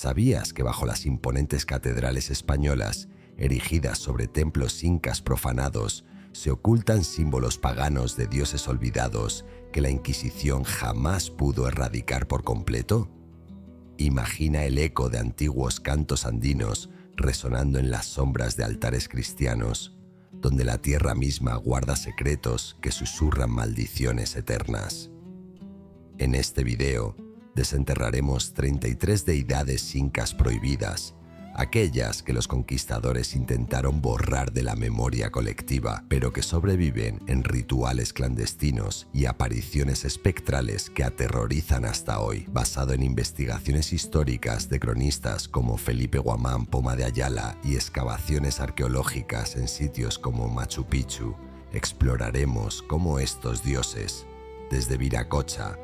¿Sabías que bajo las imponentes catedrales españolas, erigidas sobre templos incas profanados, se ocultan símbolos paganos de dioses olvidados que la Inquisición jamás pudo erradicar por completo? Imagina el eco de antiguos cantos andinos resonando en las sombras de altares cristianos, donde la tierra misma guarda secretos que susurran maldiciones eternas. En este video, desenterraremos 33 deidades incas prohibidas, aquellas que los conquistadores intentaron borrar de la memoria colectiva, pero que sobreviven en rituales clandestinos y apariciones espectrales que aterrorizan hasta hoy, basado en investigaciones históricas de cronistas como Felipe Guamán Poma de Ayala y excavaciones arqueológicas en sitios como Machu Picchu. Exploraremos cómo estos dioses, desde Viracocha,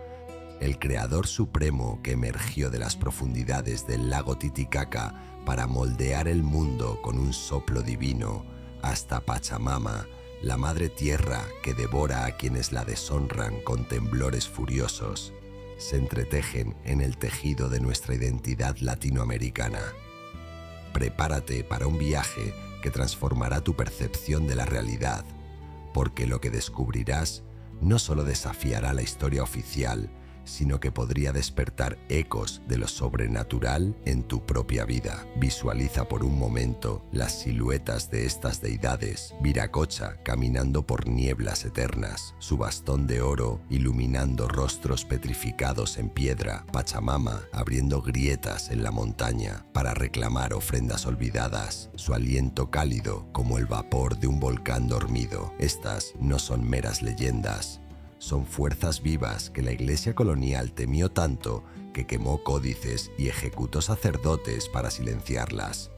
el creador supremo que emergió de las profundidades del lago Titicaca para moldear el mundo con un soplo divino, hasta Pachamama, la madre tierra que devora a quienes la deshonran con temblores furiosos, se entretejen en el tejido de nuestra identidad latinoamericana. Prepárate para un viaje que transformará tu percepción de la realidad, porque lo que descubrirás no solo desafiará la historia oficial, sino que podría despertar ecos de lo sobrenatural en tu propia vida. Visualiza por un momento las siluetas de estas deidades: Viracocha caminando por nieblas eternas, su bastón de oro iluminando rostros petrificados en piedra, Pachamama abriendo grietas en la montaña para reclamar ofrendas olvidadas, su aliento cálido como el vapor de un volcán dormido. Estas no son meras leyendas, son fuerzas vivas que la Iglesia colonial temió tanto que quemó códices y ejecutó sacerdotes para silenciarlas.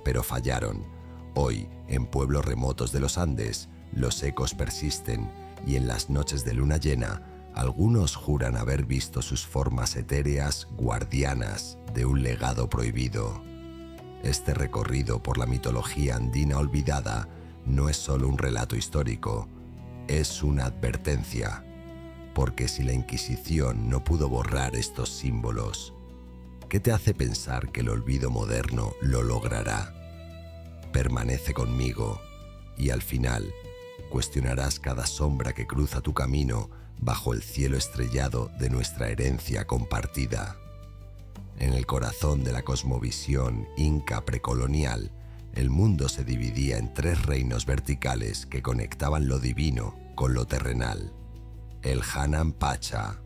Pero fallaron. Hoy, en pueblos remotos de los Andes, los ecos persisten y en las noches de luna llena, algunos juran haber visto sus formas etéreas guardianas de un legado prohibido. Este recorrido por la mitología andina olvidada no es solo un relato histórico, es una advertencia. Porque si la Inquisición no pudo borrar estos símbolos, ¿qué te hace pensar que el olvido moderno lo logrará? Permanece conmigo y al final cuestionarás cada sombra que cruza tu camino bajo el cielo estrellado de nuestra herencia compartida. En el corazón de la cosmovisión inca precolonial, el mundo se dividía en 3 reinos verticales que conectaban lo divino con lo terrenal. El Hanan Pacha,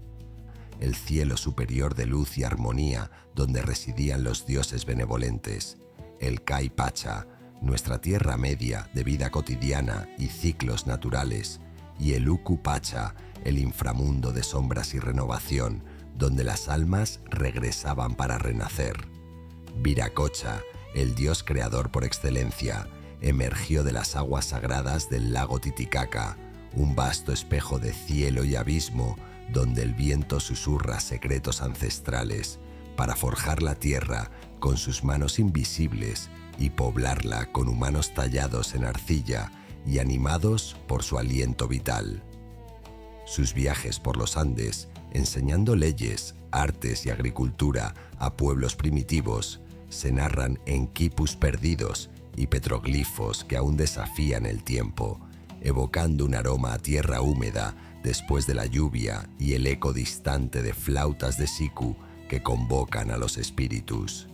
el cielo superior de luz y armonía donde residían los dioses benevolentes. El Kai Pacha, nuestra tierra media de vida cotidiana y ciclos naturales. Y el Uku Pacha, el inframundo de sombras y renovación, donde las almas regresaban para renacer. Viracocha, el dios creador por excelencia, emergió de las aguas sagradas del lago Titicaca, un vasto espejo de cielo y abismo donde el viento susurra secretos ancestrales para forjar la tierra con sus manos invisibles y poblarla con humanos tallados en arcilla y animados por su aliento vital. Sus viajes por los Andes, enseñando leyes, artes y agricultura a pueblos primitivos, se narran en quipus perdidos y petroglifos que aún desafían el tiempo, evocando un aroma a tierra húmeda después de la lluvia y el eco distante de flautas de siku que convocan a los espíritus.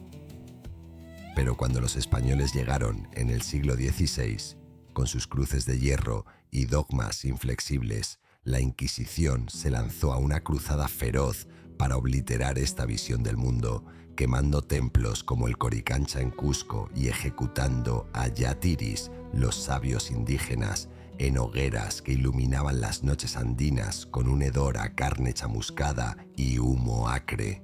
Pero cuando los españoles llegaron en el siglo XVI, con sus cruces de hierro y dogmas inflexibles, la Inquisición se lanzó a una cruzada feroz para obliterar esta visión del mundo, quemando templos como el Coricancha en Cusco y ejecutando a Yatiris, los sabios indígenas, en hogueras que iluminaban las noches andinas con un hedor a carne chamuscada y humo acre.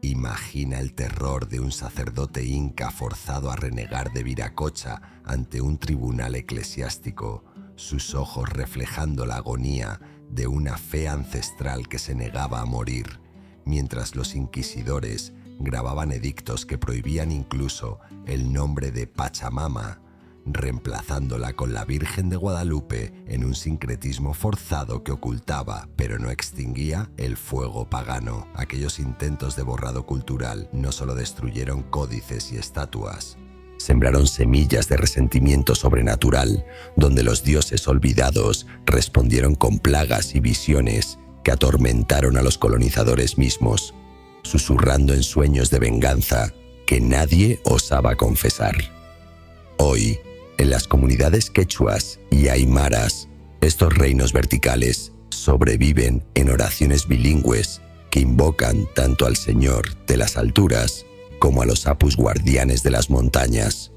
Imagina el terror de un sacerdote inca forzado a renegar de Viracocha ante un tribunal eclesiástico, sus ojos reflejando la agonía de una fe ancestral que se negaba a morir, mientras los inquisidores grababan edictos que prohibían incluso el nombre de Pachamama, reemplazándola con la Virgen de Guadalupe en un sincretismo forzado que ocultaba, pero no extinguía, el fuego pagano. Aquellos intentos de borrado cultural no solo destruyeron códices y estatuas, sembraron semillas de resentimiento sobrenatural, donde los dioses olvidados respondieron con plagas y visiones que atormentaron a los colonizadores mismos, susurrando en sueños de venganza que nadie osaba confesar. Hoy, en las comunidades quechuas y aymaras, estos reinos verticales sobreviven en oraciones bilingües que invocan tanto al Señor de las alturas como a los apus guardianes de las montañas,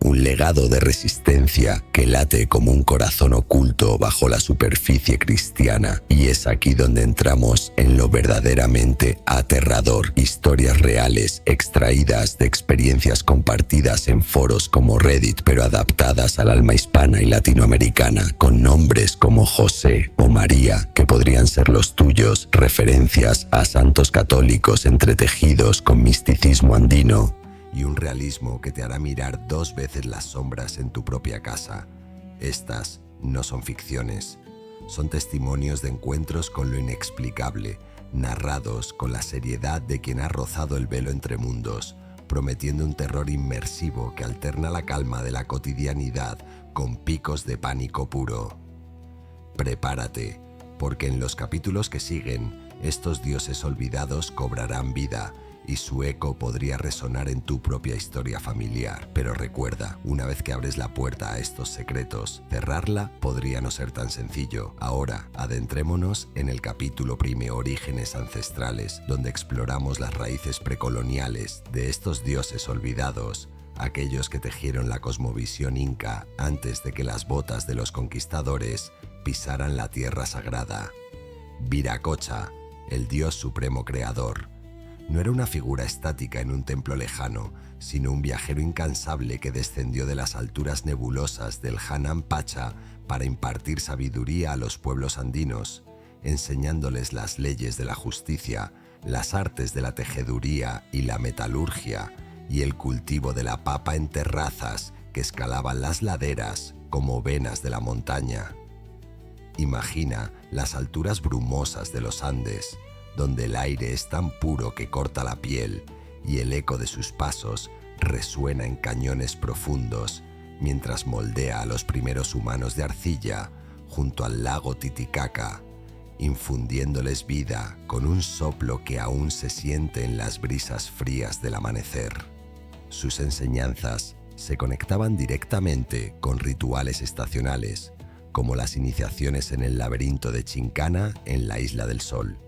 un legado de resistencia que late como un corazón oculto bajo la superficie cristiana. Y es aquí donde entramos en lo verdaderamente aterrador: historias reales extraídas de experiencias compartidas en foros como Reddit, pero adaptadas al alma hispana y latinoamericana, con nombres como José o María, que podrían ser los tuyos, referencias a santos católicos entretejidos con misticismo andino, y un realismo que te hará mirar 2 veces las sombras en tu propia casa. Estas no son ficciones, son testimonios de encuentros con lo inexplicable, narrados con la seriedad de quien ha rozado el velo entre mundos, prometiendo un terror inmersivo que alterna la calma de la cotidianidad con picos de pánico puro. Prepárate, porque en los capítulos que siguen, estos dioses olvidados cobrarán vida, y su eco podría resonar en tu propia historia familiar. Pero recuerda, una vez que abres la puerta a estos secretos, cerrarla podría no ser tan sencillo. Ahora, adentrémonos en el capítulo Prime, Orígenes Ancestrales, donde exploramos las raíces precoloniales de estos dioses olvidados, aquellos que tejieron la cosmovisión inca antes de que las botas de los conquistadores pisaran la tierra sagrada. Viracocha, el dios supremo creador, no era una figura estática en un templo lejano, sino un viajero incansable que descendió de las alturas nebulosas del Hanan Pacha para impartir sabiduría a los pueblos andinos, enseñándoles las leyes de la justicia, las artes de la tejeduría y la metalurgia, y el cultivo de la papa en terrazas que escalaban las laderas como venas de la montaña. Imagina las alturas brumosas de los Andes, donde el aire es tan puro que corta la piel y el eco de sus pasos resuena en cañones profundos mientras moldea a los primeros humanos de arcilla junto al lago Titicaca, infundiéndoles vida con un soplo que aún se siente en las brisas frías del amanecer. Sus enseñanzas se conectaban directamente con rituales estacionales, como las iniciaciones en el laberinto de Chincana en la Isla del Sol,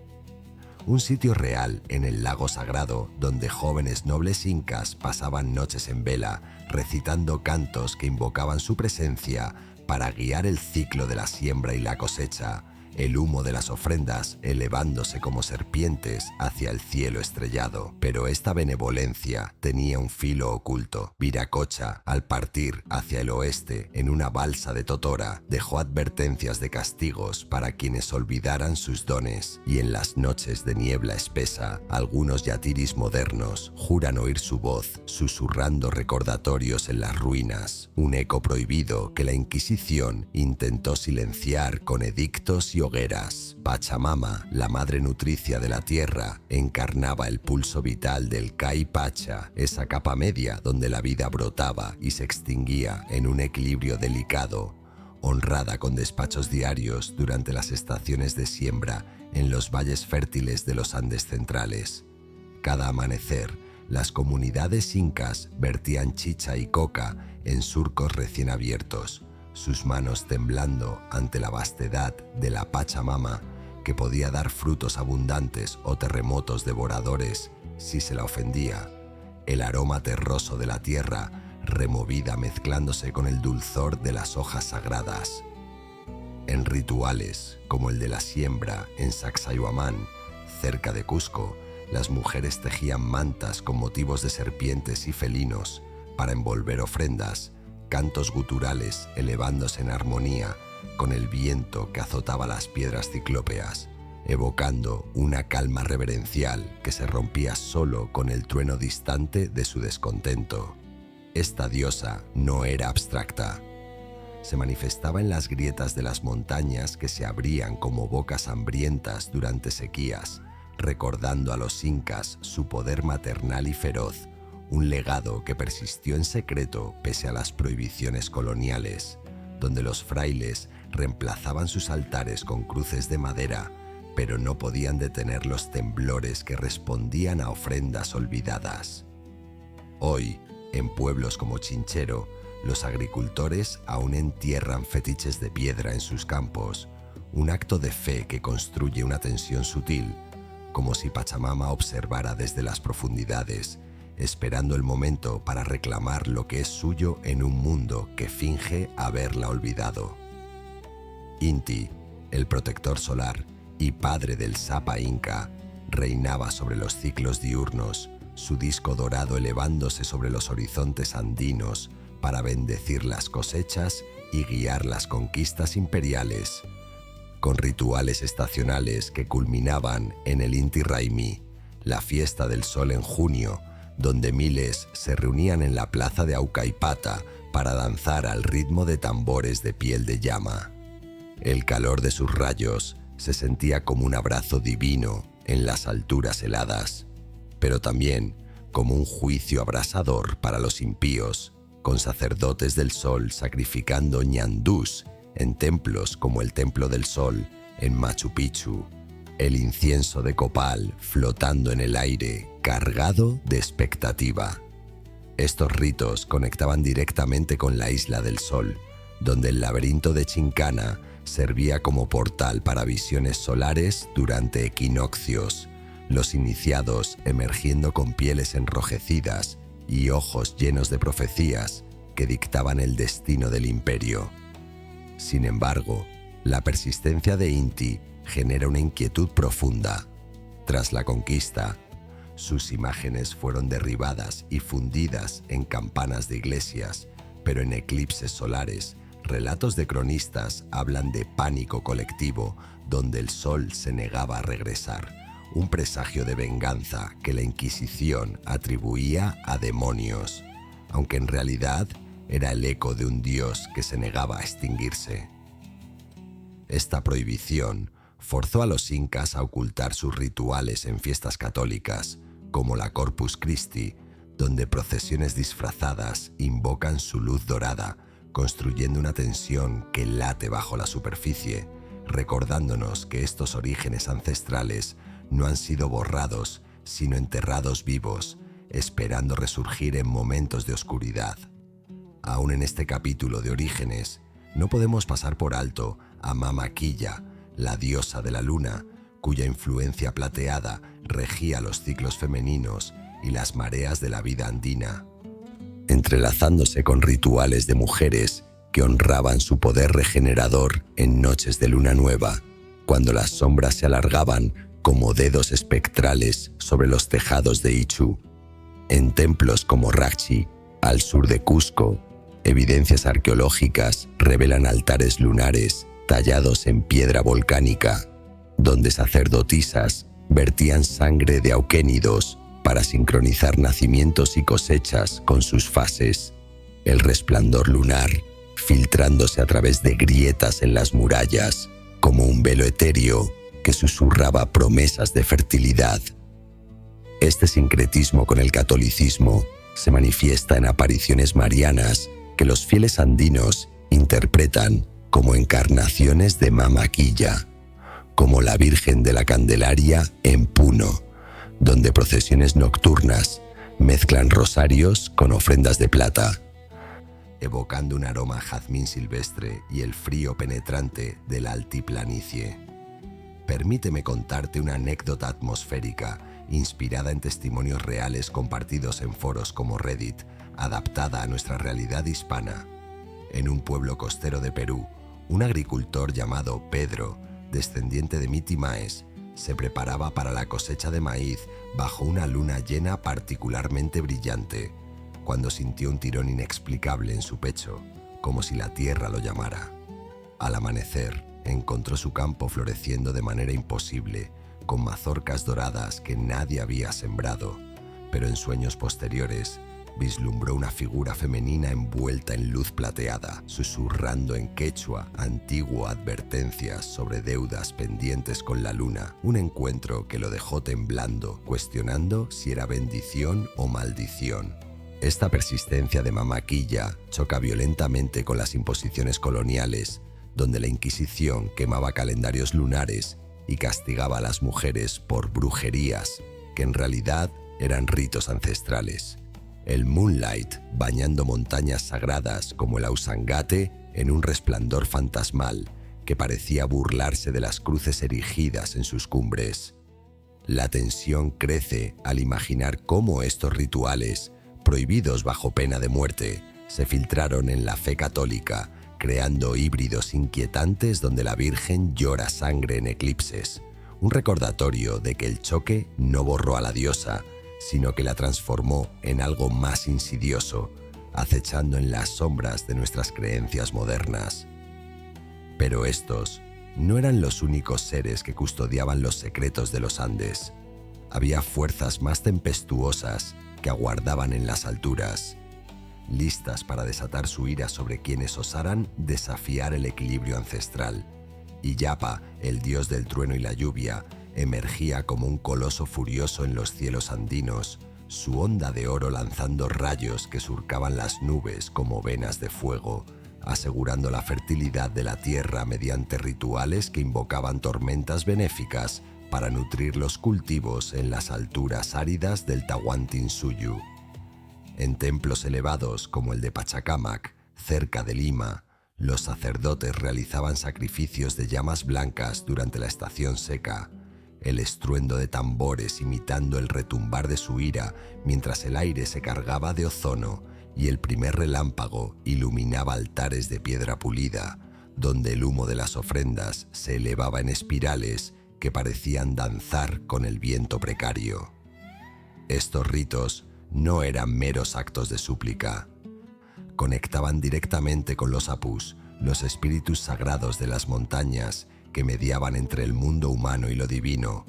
un sitio real en el lago sagrado donde jóvenes nobles incas pasaban noches en vela recitando cantos que invocaban su presencia para guiar el ciclo de la siembra y la cosecha, el humo de las ofrendas elevándose como serpientes hacia el cielo estrellado. Pero esta benevolencia tenía un filo oculto. Viracocha, al partir hacia el oeste en una balsa de totora, dejó advertencias de castigos para quienes olvidaran sus dones, y en las noches de niebla espesa, algunos yatiris modernos juran oír su voz susurrando recordatorios en las ruinas, un eco prohibido que la Inquisición intentó silenciar con edictos y hogueras. Pachamama, la madre nutricia de la tierra, encarnaba el pulso vital del Kai Pacha, esa capa media donde la vida brotaba y se extinguía en un equilibrio delicado, honrada con despachos diarios durante las estaciones de siembra en los valles fértiles de los Andes centrales. Cada amanecer, las comunidades incas vertían chicha y coca en surcos recién abiertos, sus manos temblando ante la vastedad de la Pachamama, que podía dar frutos abundantes o terremotos devoradores si se la ofendía. El aroma terroso de la tierra removida mezclándose con el dulzor de las hojas sagradas. En rituales como el de la siembra en Sacsayhuamán, cerca de Cusco, las mujeres tejían mantas con motivos de serpientes y felinos para envolver ofrendas, cantos guturales elevándose en armonía con el viento que azotaba las piedras ciclópeas, evocando una calma reverencial que se rompía solo con el trueno distante de su descontento. Esta diosa no era abstracta. Se manifestaba en las grietas de las montañas que se abrían como bocas hambrientas durante sequías, recordando a los incas su poder maternal y feroz, un legado que persistió en secreto pese a las prohibiciones coloniales, donde los frailes reemplazaban sus altares con cruces de madera, pero no podían detener los temblores que respondían a ofrendas olvidadas. Hoy, en pueblos como Chinchero, los agricultores aún entierran fetiches de piedra en sus campos, un acto de fe que construye una tensión sutil, como si Pachamama observara desde las profundidades, esperando el momento para reclamar lo que es suyo en un mundo que finge haberla olvidado. Inti, el protector solar y padre del Sapa Inca, reinaba sobre los ciclos diurnos, su disco dorado elevándose sobre los horizontes andinos para bendecir las cosechas y guiar las conquistas imperiales, con rituales estacionales que culminaban en el Inti Raymi, la fiesta del sol en junio, donde miles se reunían en la plaza de Aucaipata para danzar al ritmo de tambores de piel de llama. El calor de sus rayos se sentía como un abrazo divino en las alturas heladas, pero también como un juicio abrasador para los impíos, con sacerdotes del sol sacrificando ñandús en templos como el Templo del Sol en Machu Picchu, el incienso de copal flotando en el aire cargado de expectativa. Estos ritos conectaban directamente con la Isla del Sol, donde el laberinto de Chincana servía como portal para visiones solares durante equinoccios, los iniciados emergiendo con pieles enrojecidas y ojos llenos de profecías que dictaban el destino del imperio. Sin embargo, la persistencia de Inti genera una inquietud profunda. Tras la conquista, sus imágenes fueron derribadas y fundidas en campanas de iglesias, pero en eclipses solares, relatos de cronistas hablan de pánico colectivo donde el sol se negaba a regresar, un presagio de venganza que la Inquisición atribuía a demonios, aunque en realidad era el eco de un dios que se negaba a extinguirse. Esta prohibición forzó a los incas a ocultar sus rituales en fiestas católicas, como la Corpus Christi, donde procesiones disfrazadas invocan su luz dorada, construyendo una tensión que late bajo la superficie, recordándonos que estos orígenes ancestrales no han sido borrados, sino enterrados vivos, esperando resurgir en momentos de oscuridad. Aún en este capítulo de Orígenes, no podemos pasar por alto a Mama Quilla, la diosa de la luna, cuya influencia plateada regía los ciclos femeninos y las mareas de la vida andina, entrelazándose con rituales de mujeres que honraban su poder regenerador en noches de luna nueva, cuando las sombras se alargaban como dedos espectrales sobre los tejados de Ichu. En templos como Rachi, al sur de Cusco, evidencias arqueológicas revelan altares lunares tallados en piedra volcánica, donde sacerdotisas vertían sangre de auquénidos para sincronizar nacimientos y cosechas con sus fases. El resplandor lunar filtrándose a través de grietas en las murallas, como un velo etéreo que susurraba promesas de fertilidad. Este sincretismo con el catolicismo se manifiesta en apariciones marianas que los fieles andinos interpretan como encarnaciones de Mama Quilla, como la Virgen de la Candelaria en Puno, donde procesiones nocturnas mezclan rosarios con ofrendas de plata, evocando un aroma a jazmín silvestre y el frío penetrante de la altiplanicie. Permíteme contarte una anécdota atmosférica inspirada en testimonios reales compartidos en foros como Reddit, adaptada a nuestra realidad hispana. En un pueblo costero de Perú, un agricultor llamado Pedro, descendiente de Mitimaes, se preparaba para la cosecha de maíz bajo una luna llena particularmente brillante, cuando sintió un tirón inexplicable en su pecho, como si la tierra lo llamara. Al amanecer, encontró su campo floreciendo de manera imposible, con mazorcas doradas que nadie había sembrado, pero en sueños posteriores vislumbró una figura femenina envuelta en luz plateada, susurrando en quechua antiguo advertencias sobre deudas pendientes con la luna, un encuentro que lo dejó temblando, cuestionando si era bendición o maldición. Esta persistencia de Mama Quilla choca violentamente con las imposiciones coloniales, donde la Inquisición quemaba calendarios lunares y castigaba a las mujeres por brujerías, que en realidad eran ritos ancestrales. El Moonlight bañando montañas sagradas como el Ausangate en un resplandor fantasmal que parecía burlarse de las cruces erigidas en sus cumbres. La tensión crece al imaginar cómo estos rituales, prohibidos bajo pena de muerte, se filtraron en la fe católica, creando híbridos inquietantes donde la Virgen llora sangre en eclipses, un recordatorio de que el choque no borró a la diosa, sino que la transformó en algo más insidioso, acechando en las sombras de nuestras creencias modernas. Pero estos no eran los únicos seres que custodiaban los secretos de los Andes. Había fuerzas más tempestuosas que aguardaban en las alturas, listas para desatar su ira sobre quienes osaran desafiar el equilibrio ancestral. Illapa, el dios del trueno y la lluvia, emergía como un coloso furioso en los cielos andinos, su onda de oro lanzando rayos que surcaban las nubes como venas de fuego, asegurando la fertilidad de la tierra mediante rituales que invocaban tormentas benéficas para nutrir los cultivos en las alturas áridas del Tahuantinsuyo. En templos elevados como el de Pachacamac, cerca de Lima, los sacerdotes realizaban sacrificios de llamas blancas durante la estación seca, el estruendo de tambores imitando el retumbar de su ira mientras el aire se cargaba de ozono y el primer relámpago iluminaba altares de piedra pulida, donde el humo de las ofrendas se elevaba en espirales que parecían danzar con el viento precario. Estos ritos no eran meros actos de súplica. Conectaban directamente con los apus, los espíritus sagrados de las montañas que mediaban entre el mundo humano y lo divino,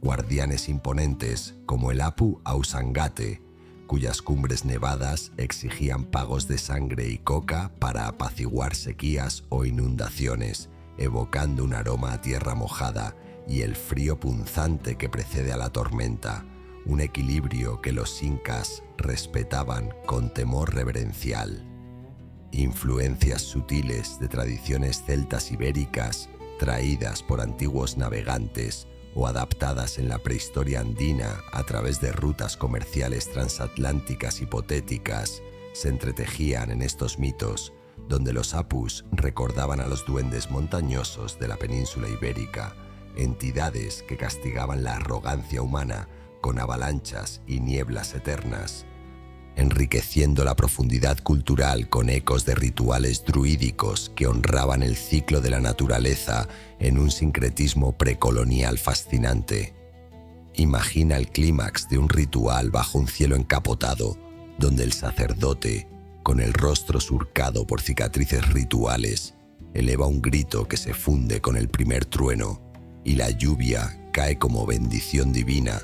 guardianes imponentes como el Apu Ausangate, cuyas cumbres nevadas exigían pagos de sangre y coca para apaciguar sequías o inundaciones, evocando un aroma a tierra mojada y el frío punzante que precede a la tormenta, un equilibrio que los incas respetaban con temor reverencial. Influencias sutiles de tradiciones celtas ibéricas traídas por antiguos navegantes o adaptadas en la prehistoria andina a través de rutas comerciales transatlánticas hipotéticas, se entretejían en estos mitos, donde los apus recordaban a los duendes montañosos de la península ibérica, entidades que castigaban la arrogancia humana con avalanchas y nieblas eternas, enriqueciendo la profundidad cultural con ecos de rituales druídicos que honraban el ciclo de la naturaleza en un sincretismo precolonial fascinante. Imagina el clímax de un ritual bajo un cielo encapotado, donde el sacerdote, con el rostro surcado por cicatrices rituales, eleva un grito que se funde con el primer trueno, y la lluvia cae como bendición divina,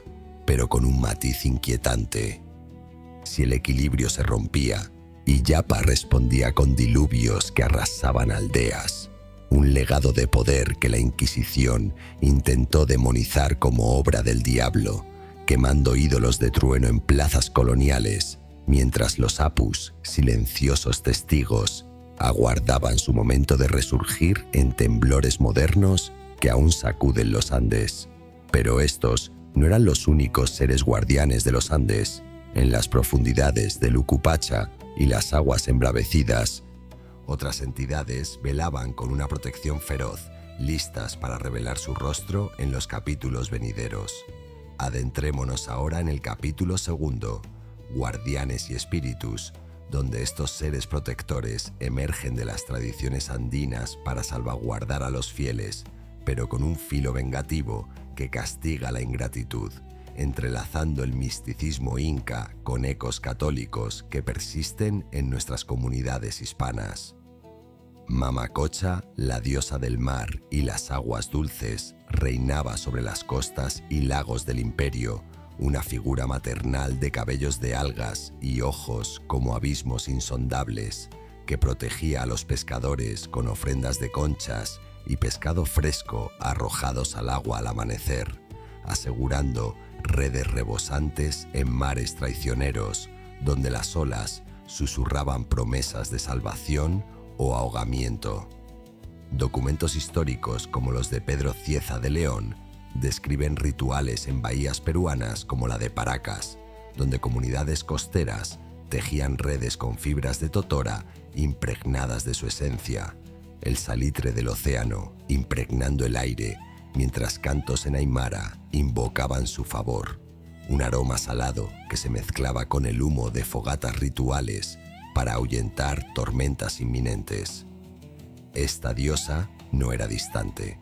pero con un matiz inquietante. Si el equilibrio se rompía, Illapa respondía con diluvios que arrasaban aldeas, un legado de poder que la Inquisición intentó demonizar como obra del diablo, quemando ídolos de trueno en plazas coloniales, mientras los apus, silenciosos testigos, aguardaban su momento de resurgir en temblores modernos que aún sacuden los Andes. Pero estos no eran los únicos seres guardianes de los Andes. En las profundidades del Ucupacha y las aguas embravecidas, otras entidades velaban con una protección feroz, listas para revelar su rostro en los capítulos venideros. Adentrémonos ahora en el capítulo 2, Guardianes y Espíritus, donde estos seres protectores emergen de las tradiciones andinas para salvaguardar a los fieles, pero con un filo vengativo que castiga la ingratitud, entrelazando el misticismo inca con ecos católicos que persisten en nuestras comunidades hispanas. Mamacocha, la diosa del mar y las aguas dulces, reinaba sobre las costas y lagos del imperio, una figura maternal de cabellos de algas y ojos como abismos insondables, que protegía a los pescadores con ofrendas de conchas y pescado fresco arrojados al agua al amanecer, asegurando redes rebosantes en mares traicioneros, donde las olas susurraban promesas de salvación o ahogamiento. Documentos históricos como los de Pedro Cieza de León describen rituales en bahías peruanas como la de Paracas, donde comunidades costeras tejían redes con fibras de totora impregnadas de su esencia, el salitre del océano impregnando el aire, mientras cantos en aymara invocaban su favor, un aroma salado que se mezclaba con el humo de fogatas rituales para ahuyentar tormentas inminentes. Esta diosa no era distante.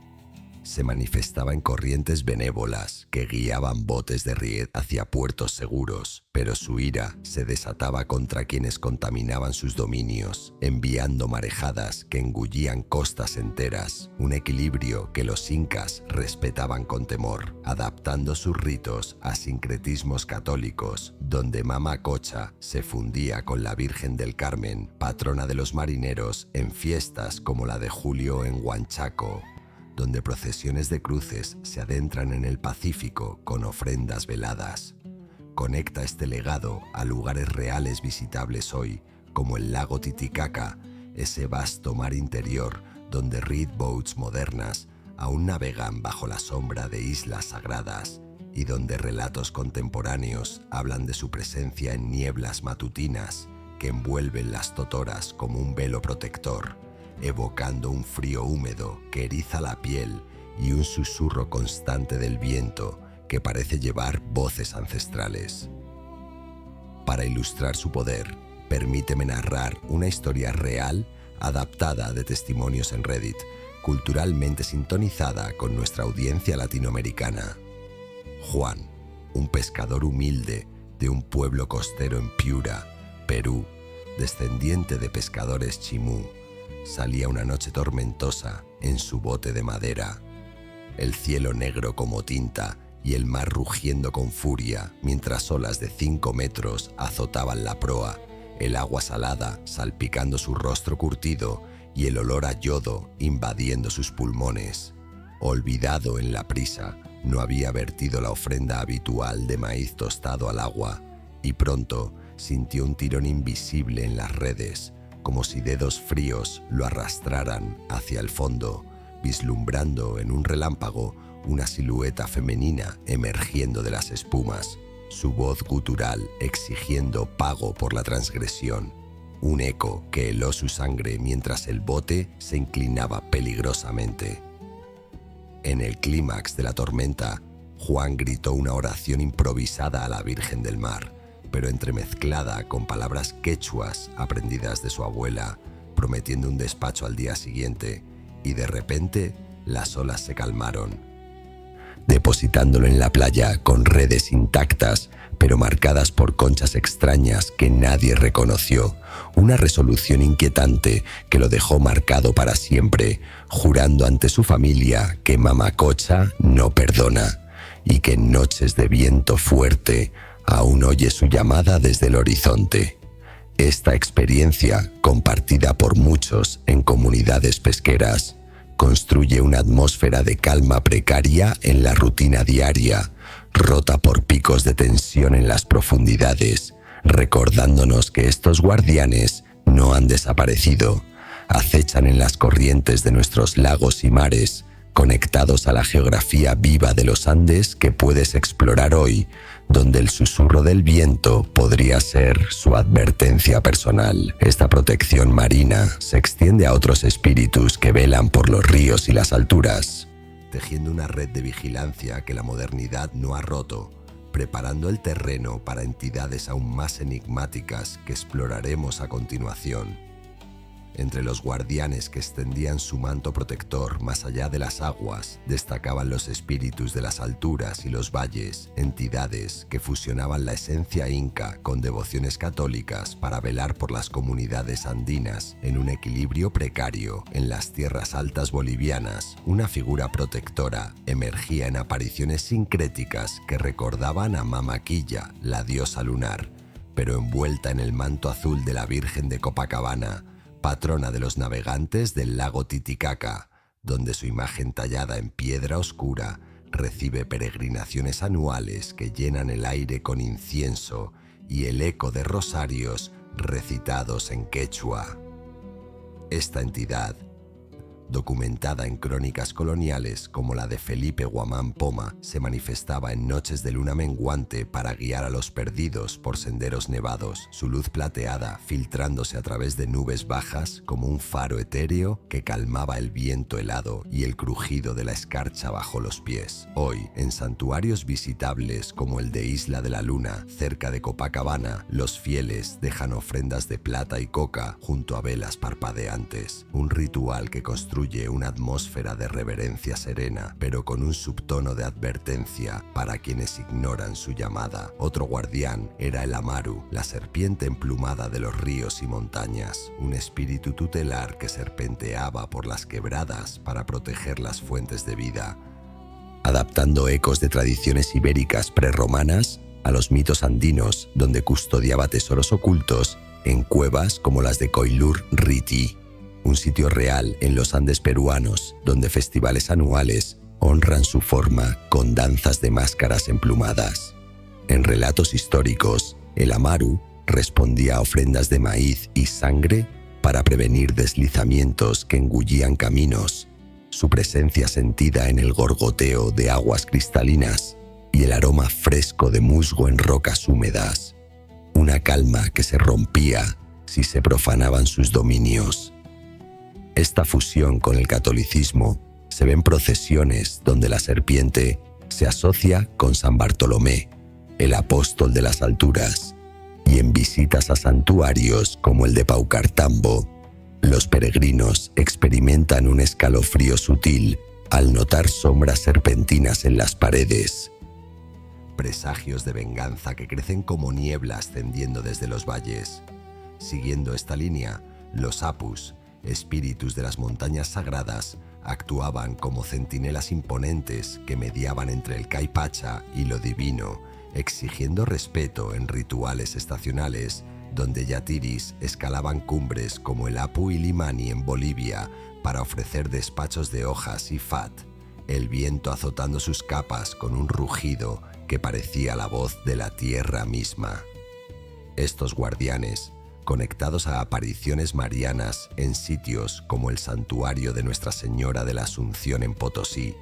Se manifestaba en corrientes benévolas que guiaban botes de ried hacia puertos seguros, pero su ira se desataba contra quienes contaminaban sus dominios, enviando marejadas que engullían costas enteras, un equilibrio que los incas respetaban con temor, adaptando sus ritos a sincretismos católicos, donde Mama Cocha se fundía con la Virgen del Carmen, patrona de los marineros, en fiestas como la de julio en Huanchaco, donde procesiones de cruces se adentran en el Pacífico con ofrendas veladas. Conecta este legado a lugares reales visitables hoy, como el lago Titicaca, ese vasto mar interior donde reed boats modernas aún navegan bajo la sombra de islas sagradas y donde relatos contemporáneos hablan de su presencia en nieblas matutinas que envuelven las totoras como un velo protector, evocando un frío húmedo que eriza la piel y un susurro constante del viento que parece llevar voces ancestrales. Para ilustrar su poder, permíteme narrar una historia real adaptada de testimonios en Reddit, culturalmente sintonizada con nuestra audiencia latinoamericana. Juan, un pescador humilde de un pueblo costero en Piura, Perú, descendiente de pescadores chimú, salía una noche tormentosa en su bote de madera. El cielo negro como tinta y el mar rugiendo con furia mientras olas de 5 metros azotaban la proa, el agua salada salpicando su rostro curtido y el olor a yodo invadiendo sus pulmones. Olvidado en la prisa, no había vertido la ofrenda habitual de maíz tostado al agua y pronto sintió un tirón invisible en las redes, como si dedos fríos lo arrastraran hacia el fondo, vislumbrando en un relámpago una silueta femenina emergiendo de las espumas, su voz gutural exigiendo pago por la transgresión, un eco que heló su sangre mientras el bote se inclinaba peligrosamente. En el clímax de la tormenta, Juan gritó una oración improvisada a la Virgen del Mar, pero entremezclada con palabras quechuas aprendidas de su abuela, prometiendo un despacho al día siguiente, y de repente las olas se calmaron, depositándolo en la playa con redes intactas, pero marcadas por conchas extrañas que nadie reconoció, una resolución inquietante que lo dejó marcado para siempre, jurando ante su familia que Mama Cocha no perdona, y que en noches de viento fuerte aún oye su llamada desde el horizonte. Esta experiencia, compartida por muchos en comunidades pesqueras, construye una atmósfera de calma precaria en la rutina diaria, rota por picos de tensión en las profundidades, recordándonos que estos guardianes no han desaparecido, acechan en las corrientes de nuestros lagos y mares, conectados a la geografía viva de los Andes que puedes explorar hoy, donde el susurro del viento podría ser su advertencia personal. Esta protección marina se extiende a otros espíritus que velan por los ríos y las alturas, tejiendo una red de vigilancia que la modernidad no ha roto, preparando el terreno para entidades aún más enigmáticas que exploraremos a continuación. Entre los guardianes que extendían su manto protector más allá de las aguas, destacaban los espíritus de las alturas y los valles, entidades que fusionaban la esencia inca con devociones católicas para velar por las comunidades andinas en un equilibrio precario. En las tierras altas bolivianas, una figura protectora emergía en apariciones sincréticas que recordaban a Mama Quilla, la diosa lunar, pero envuelta en el manto azul de la Virgen de Copacabana, patrona de los navegantes del lago Titicaca, donde su imagen tallada en piedra oscura recibe peregrinaciones anuales que llenan el aire con incienso y el eco de rosarios recitados en quechua. Esta entidad, documentada en crónicas coloniales como la de Felipe Guamán Poma, se manifestaba en noches de luna menguante para guiar a los perdidos por senderos nevados, su luz plateada filtrándose a través de nubes bajas como un faro etéreo que calmaba el viento helado y el crujido de la escarcha bajo los pies. Hoy, en santuarios visitables como el de Isla de la Luna, cerca de Copacabana, los fieles dejan ofrendas de plata y coca junto a velas parpadeantes, un ritual que construye una atmósfera de reverencia serena, pero con un subtono de advertencia para quienes ignoran su llamada. Otro guardián era el Amaru, la serpiente emplumada de los ríos y montañas, un espíritu tutelar que serpenteaba por las quebradas para proteger las fuentes de vida, adaptando ecos de tradiciones ibéricas prerromanas a los mitos andinos, donde custodiaba tesoros ocultos en cuevas como las de Coilur Riti, un sitio real en los Andes peruanos, donde festivales anuales honran su forma con danzas de máscaras emplumadas. En relatos históricos, el Amaru respondía a ofrendas de maíz y sangre para prevenir deslizamientos que engullían caminos, su presencia sentida en el gorgoteo de aguas cristalinas y el aroma fresco de musgo en rocas húmedas, una calma que se rompía si se profanaban sus dominios. Esta fusión con el catolicismo se ve en procesiones donde la serpiente se asocia con San Bartolomé, el apóstol de las alturas, y en visitas a santuarios como el de Paucartambo, los peregrinos experimentan un escalofrío sutil al notar sombras serpentinas en las paredes. Presagios de venganza que crecen como niebla ascendiendo desde los valles. Siguiendo esta línea, los apus, espíritus de las montañas sagradas, actuaban como centinelas imponentes que mediaban entre el caipacha y lo divino, exigiendo respeto en rituales estacionales, donde yatiris escalaban cumbres como el Apu Ilimani en Bolivia para ofrecer despachos de hojas y fat, el viento azotando sus capas con un rugido que parecía la voz de la tierra misma. Estos guardianes, conectados a apariciones marianas en sitios como el santuario de Nuestra Señora de la Asunción en Potosí,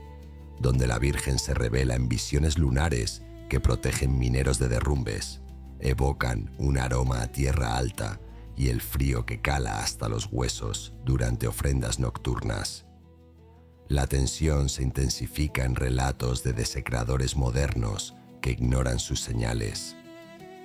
donde la Virgen se revela en visiones lunares que protegen mineros de derrumbes, evocan un aroma a tierra alta y el frío que cala hasta los huesos durante ofrendas nocturnas. La tensión se intensifica en relatos de desecradores modernos que ignoran sus señales,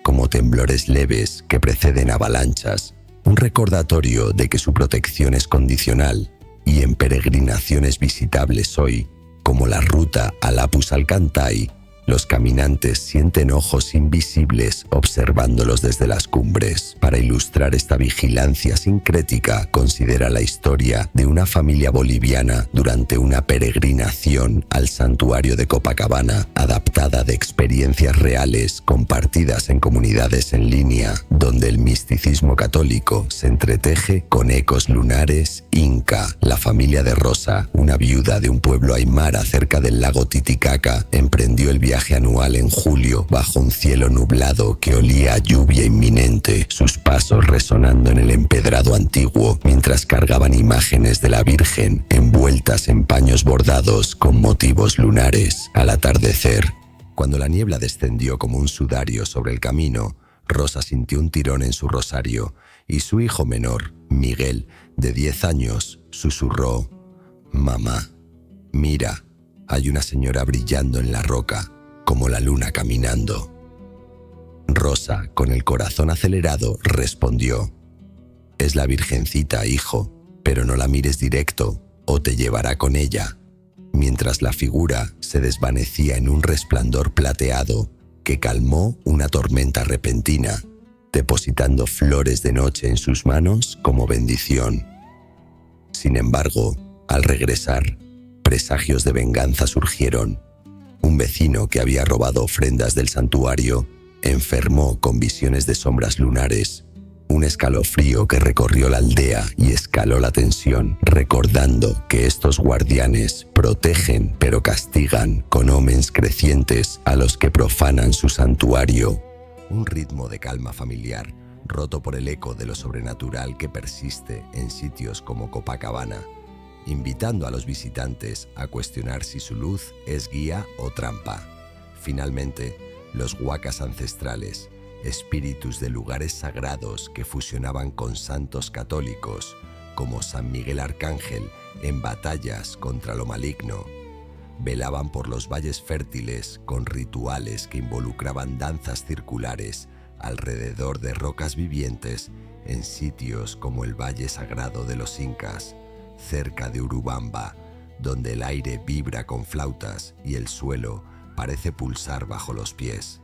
como temblores leves que preceden avalanchas, un recordatorio de que su protección es condicional, y en peregrinaciones visitables hoy, como la ruta al Apus Alcantay, los caminantes sienten ojos invisibles observándolos desde las cumbres. Para ilustrar esta vigilancia sincrética, considera la historia de una familia boliviana durante una peregrinación al santuario de Copacabana, adaptada de experiencias reales compartidas en comunidades en línea, donde el misticismo católico se entreteje con ecos lunares inca. La familia de Rosa, una viuda de un pueblo aymara cerca del lago Titicaca, emprendió el viaje anual en julio bajo un cielo nublado que olía a lluvia inminente, sus pasos resonando en el empedrado antiguo mientras cargaban imágenes de la Virgen envueltas en paños bordados con motivos lunares. Al atardecer, cuando la niebla descendió como un sudario sobre el camino, Rosa sintió un tirón en su rosario y su hijo menor, Miguel, de 10 años, susurró: «Mamá, mira, hay una señora brillando en la roca, como la luna caminando». Rosa, con el corazón acelerado, respondió: Es la Virgencita, hijo, pero no la mires directo o te llevará con ella. Mientras la figura se desvanecía en un resplandor plateado que calmó una tormenta repentina, depositando flores de noche en sus manos como bendición. Sin embargo, al regresar, presagios de venganza surgieron. Un vecino que había robado ofrendas del santuario enfermó con visiones de sombras lunares. Un escalofrío que recorrió la aldea y escaló la tensión, recordando que estos guardianes protegen pero castigan con omens crecientes a los que profanan su santuario. Un ritmo de calma familiar, roto por el eco de lo sobrenatural que persiste en sitios como Copacabana, invitando a los visitantes a cuestionar si su luz es guía o trampa. Finalmente, los huacas ancestrales, espíritus de lugares sagrados que fusionaban con santos católicos, como San Miguel Arcángel en batallas contra lo maligno, velaban por los valles fértiles con rituales que involucraban danzas circulares alrededor de rocas vivientes en sitios como el Valle Sagrado de los Incas, cerca de Urubamba, donde el aire vibra con flautas y el suelo parece pulsar bajo los pies.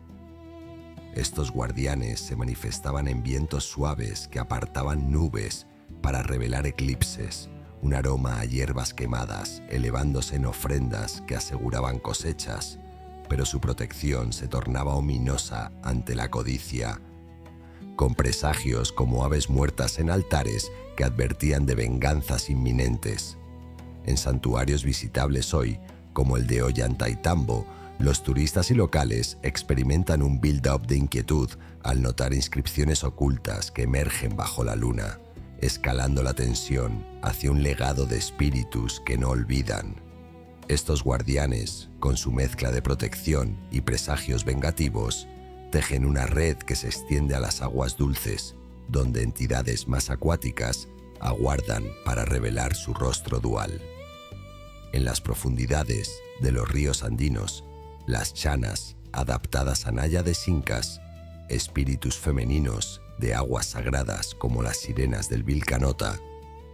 Estos guardianes se manifestaban en vientos suaves que apartaban nubes para revelar eclipses, un aroma a hierbas quemadas elevándose en ofrendas que aseguraban cosechas, pero su protección se tornaba ominosa ante la codicia, con presagios como aves muertas en altares que advertían de venganzas inminentes. En santuarios visitables hoy, como el de Ollantaytambo, los turistas y locales experimentan un build-up de inquietud al notar inscripciones ocultas que emergen bajo la luna, escalando la tensión hacia un legado de espíritus que no olvidan. Estos guardianes, con su mezcla de protección y presagios vengativos, tejen una red que se extiende a las aguas dulces, donde entidades más acuáticas aguardan para revelar su rostro dual. En las profundidades de los ríos andinos, las chanas, adaptadas a Naya de Incas, espíritus femeninos de aguas sagradas como las sirenas del Vilcanota,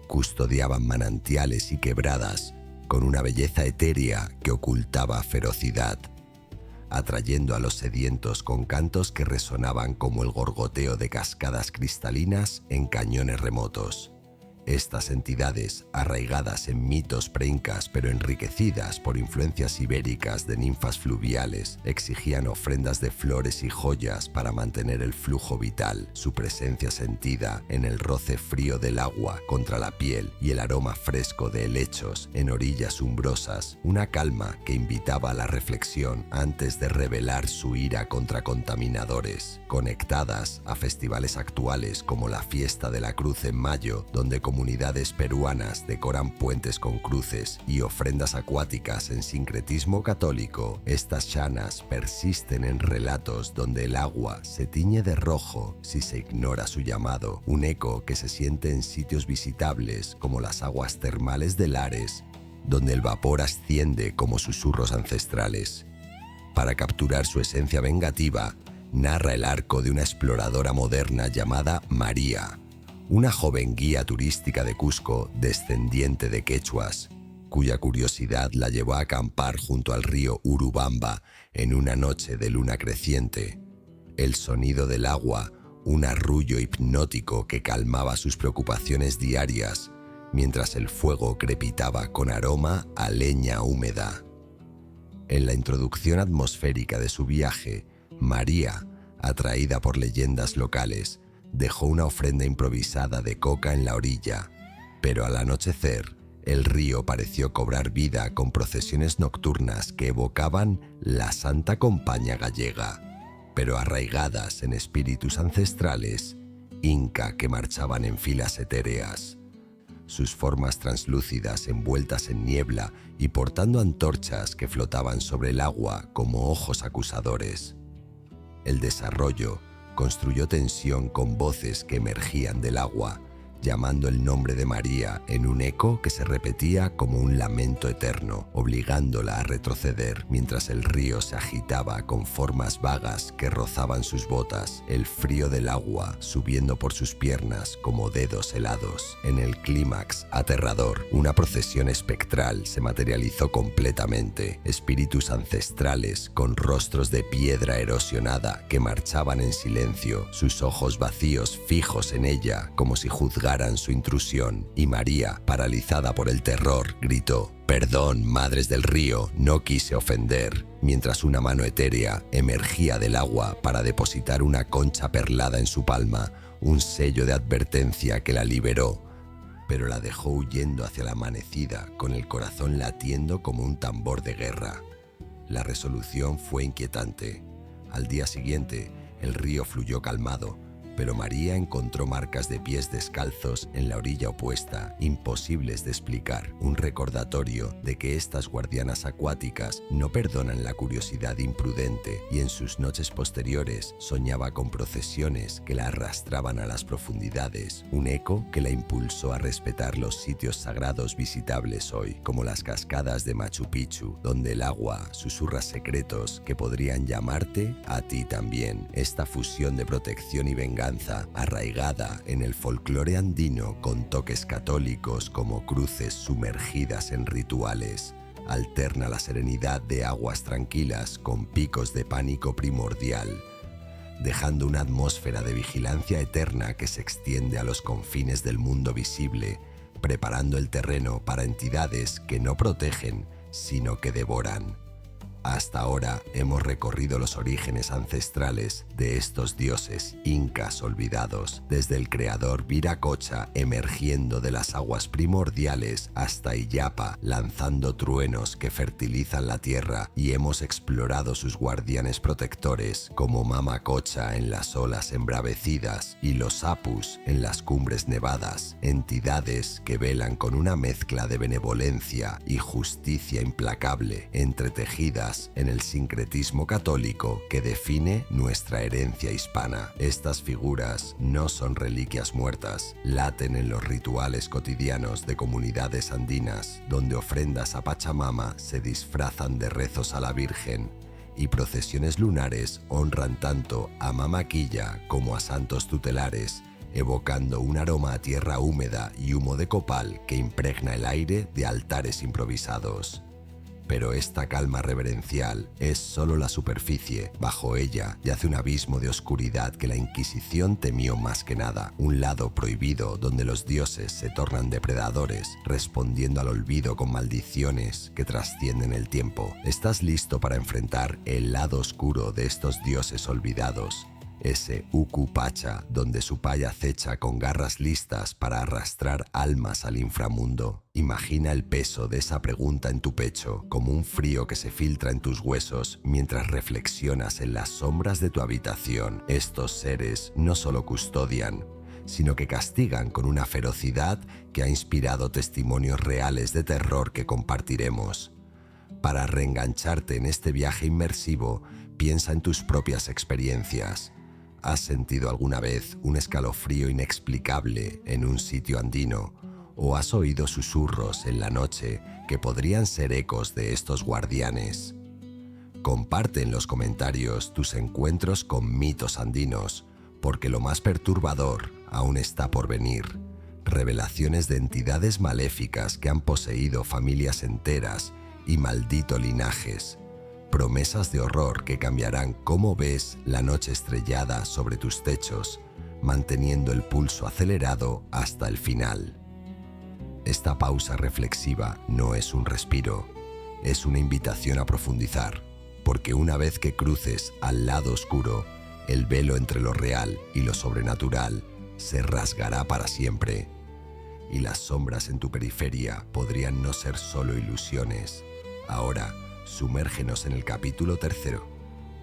custodiaban manantiales y quebradas con una belleza etérea que ocultaba ferocidad, atrayendo a los sedientos con cantos que resonaban como el gorgoteo de cascadas cristalinas en cañones remotos. Estas entidades, arraigadas en mitos preincas pero enriquecidas por influencias ibéricas de ninfas fluviales, exigían ofrendas de flores y joyas para mantener el flujo vital, su presencia sentida en el roce frío del agua contra la piel y el aroma fresco de helechos en orillas umbrosas, una calma que invitaba a la reflexión antes de revelar su ira contra contaminadores, conectadas a festivales actuales como la Fiesta de la Cruz en mayo, donde comunidades peruanas decoran puentes con cruces y ofrendas acuáticas en sincretismo católico. Estas chanas persisten en relatos donde el agua se tiñe de rojo si se ignora su llamado, un eco que se siente en sitios visitables como las aguas termales de Lares, donde el vapor asciende como susurros ancestrales. Para capturar su esencia vengativa, narra el arco de una exploradora moderna llamada María, una joven guía turística de Cusco descendiente de quechuas, cuya curiosidad la llevó a acampar junto al río Urubamba en una noche de luna creciente. El sonido del agua, un arrullo hipnótico que calmaba sus preocupaciones diarias, mientras el fuego crepitaba con aroma a leña húmeda. En la introducción atmosférica de su viaje, María, atraída por leyendas locales, dejó una ofrenda improvisada de coca en la orilla, pero al anochecer, el río pareció cobrar vida con procesiones nocturnas que evocaban la Santa Compaña gallega, pero arraigadas en espíritus ancestrales, inca que marchaban en filas etéreas. Sus formas translúcidas envueltas en niebla y portando antorchas que flotaban sobre el agua como ojos acusadores. El desarrollo construyó tensión con voces que emergían del agua, llamando el nombre de María en un eco que se repetía como un lamento eterno, obligándola a retroceder mientras el río se agitaba con formas vagas que rozaban sus botas, el frío del agua subiendo por sus piernas como dedos helados. En el clímax aterrador, una procesión espectral se materializó completamente, espíritus ancestrales con rostros de piedra erosionada que marchaban en silencio, sus ojos vacíos fijos en ella como si juzgaran su intrusión, y María, paralizada por el terror, gritó: «Perdón, madres del río, no quise ofender», mientras una mano etérea emergía del agua para depositar una concha perlada en su palma, un sello de advertencia que la liberó, pero la dejó huyendo hacia la amanecida con el corazón latiendo como un tambor de guerra. La resolución fue inquietante. Al día siguiente, el río fluyó calmado, pero María encontró marcas de pies descalzos en la orilla opuesta, imposibles de explicar, un recordatorio de que estas guardianas acuáticas no perdonan la curiosidad imprudente, y en sus noches posteriores soñaba con procesiones que la arrastraban a las profundidades, un eco que la impulsó a respetar los sitios sagrados visitables hoy, como las cascadas de Machu Picchu, donde el agua susurra secretos que podrían llamarte a ti también. Esta fusión de protección y venganza, arraigada en el folclore andino con toques católicos como cruces sumergidas en rituales, alterna la serenidad de aguas tranquilas con picos de pánico primordial, dejando una atmósfera de vigilancia eterna que se extiende a los confines del mundo visible, preparando el terreno para entidades que no protegen, sino que devoran. Hasta ahora hemos recorrido los orígenes ancestrales de estos dioses incas olvidados, desde el creador Viracocha emergiendo de las aguas primordiales hasta Illapa lanzando truenos que fertilizan la tierra, y hemos explorado sus guardianes protectores como Mamacocha en las olas embravecidas y los Apus en las cumbres nevadas, entidades que velan con una mezcla de benevolencia y justicia implacable entretejidas en el sincretismo católico que define nuestra herencia hispana. Estas figuras no son reliquias muertas, laten en los rituales cotidianos de comunidades andinas, donde ofrendas a Pachamama se disfrazan de rezos a la Virgen y procesiones lunares honran tanto a Mama Quilla como a santos tutelares, evocando un aroma a tierra húmeda y humo de copal que impregna el aire de altares improvisados. Pero esta calma reverencial es solo la superficie. Bajo ella yace un abismo de oscuridad que la Inquisición temió más que nada, un lado prohibido donde los dioses se tornan depredadores, respondiendo al olvido con maldiciones que trascienden el tiempo. ¿Estás listo para enfrentar el lado oscuro de estos dioses olvidados? Ese Uku Pacha, donde su paya acecha con garras listas para arrastrar almas al inframundo. Imagina el peso de esa pregunta en tu pecho, como un frío que se filtra en tus huesos mientras reflexionas en las sombras de tu habitación. Estos seres no solo custodian, sino que castigan con una ferocidad que ha inspirado testimonios reales de terror que compartiremos. Para reengancharte en este viaje inmersivo, piensa en tus propias experiencias. ¿Has sentido alguna vez un escalofrío inexplicable en un sitio andino? ¿O has oído susurros en la noche que podrían ser ecos de estos guardianes? Comparte en los comentarios tus encuentros con mitos andinos, porque lo más perturbador aún está por venir. Revelaciones de entidades maléficas que han poseído familias enteras y maldito linajes. Promesas de horror que cambiarán cómo ves la noche estrellada sobre tus techos, manteniendo el pulso acelerado hasta el final. Esta pausa reflexiva no es un respiro, es una invitación a profundizar, porque una vez que cruces al lado oscuro, el velo entre lo real y lo sobrenatural se rasgará para siempre, y las sombras en tu periferia podrían no ser solo ilusiones. Ahora, sumérgenos en el capítulo 3,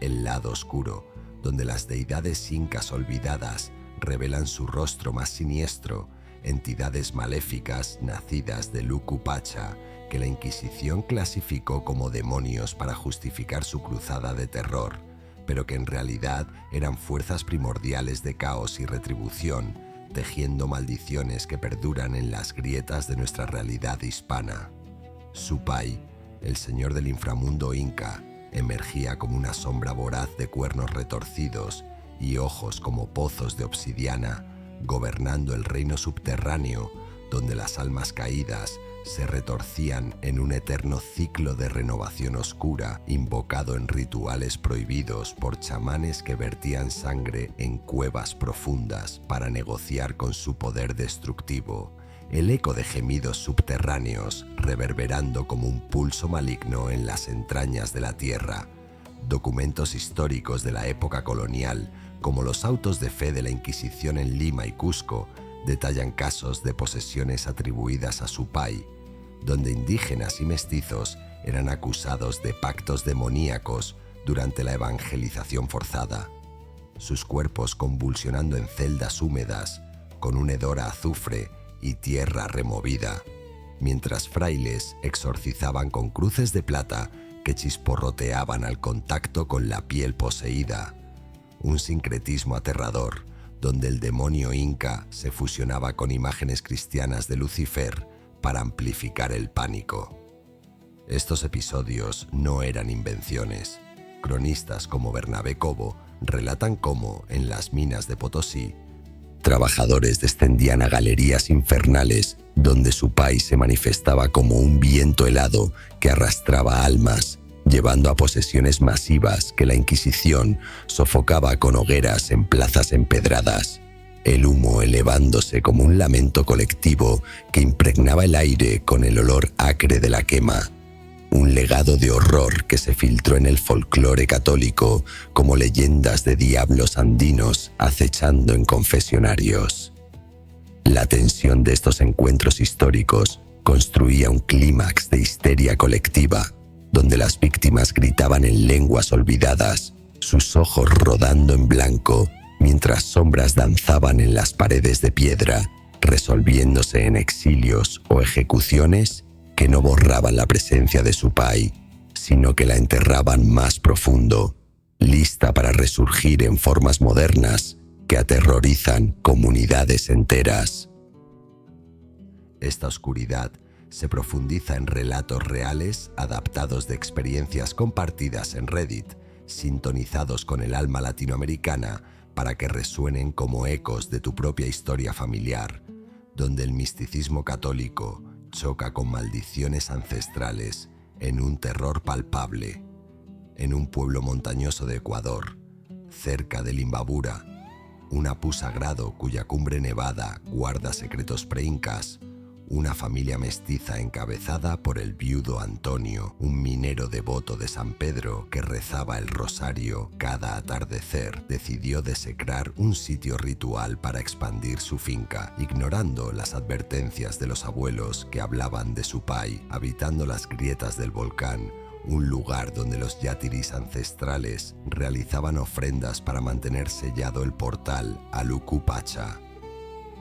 el lado oscuro, donde las deidades incas olvidadas revelan su rostro más siniestro, entidades maléficas nacidas del Uku Pacha que la Inquisición clasificó como demonios para justificar su cruzada de terror, pero que en realidad eran fuerzas primordiales de caos y retribución, tejiendo maldiciones que perduran en las grietas de nuestra realidad hispana. Supay, el señor del inframundo inca, emergía como una sombra voraz de cuernos retorcidos y ojos como pozos de obsidiana, gobernando el reino subterráneo donde las almas caídas se retorcían en un eterno ciclo de renovación oscura, invocado en rituales prohibidos por chamanes que vertían sangre en cuevas profundas para negociar con su poder destructivo. El eco de gemidos subterráneos reverberando como un pulso maligno en las entrañas de la tierra. Documentos históricos de la época colonial, como los autos de fe de la Inquisición en Lima y Cusco, detallan casos de posesiones atribuidas a Supay, donde indígenas y mestizos eran acusados de pactos demoníacos durante la evangelización forzada. Sus cuerpos convulsionando en celdas húmedas, con un hedor a azufre y tierra removida, mientras frailes exorcizaban con cruces de plata que chisporroteaban al contacto con la piel poseída. Un sincretismo aterrador, donde el demonio inca se fusionaba con imágenes cristianas de Lucifer para amplificar el pánico. Estos episodios no eran invenciones. Cronistas como Bernabé Cobo relatan cómo, en las minas de Potosí, trabajadores descendían a galerías infernales donde Supay se manifestaba como un viento helado que arrastraba almas, llevando a posesiones masivas que la Inquisición sofocaba con hogueras en plazas empedradas, el humo elevándose como un lamento colectivo que impregnaba el aire con el olor acre de la quema. Un legado de horror que se filtró en el folclore católico como leyendas de diablos andinos acechando en confesionarios. La tensión de estos encuentros históricos construía un clímax de histeria colectiva, donde las víctimas gritaban en lenguas olvidadas, sus ojos rodando en blanco, mientras sombras danzaban en las paredes de piedra, resolviéndose en exilios o ejecuciones que no borraban la presencia de Supay, sino que la enterraban más profundo, lista para resurgir en formas modernas que aterrorizan comunidades enteras. Esta oscuridad se profundiza en relatos reales adaptados de experiencias compartidas en Reddit, sintonizados con el alma latinoamericana para que resuenen como ecos de tu propia historia familiar, donde el misticismo católico choca con maldiciones ancestrales en un terror palpable. En un pueblo montañoso de Ecuador, cerca de Limbabura, un apú sagrado cuya cumbre nevada guarda secretos preincas, una familia mestiza encabezada por el viudo Antonio, un minero devoto de San Pedro que rezaba el rosario cada atardecer, decidió desecrar un sitio ritual para expandir su finca, ignorando las advertencias de los abuelos que hablaban de Supay, habitando las grietas del volcán, un lugar donde los yatiris ancestrales realizaban ofrendas para mantener sellado el portal a Lucupacha.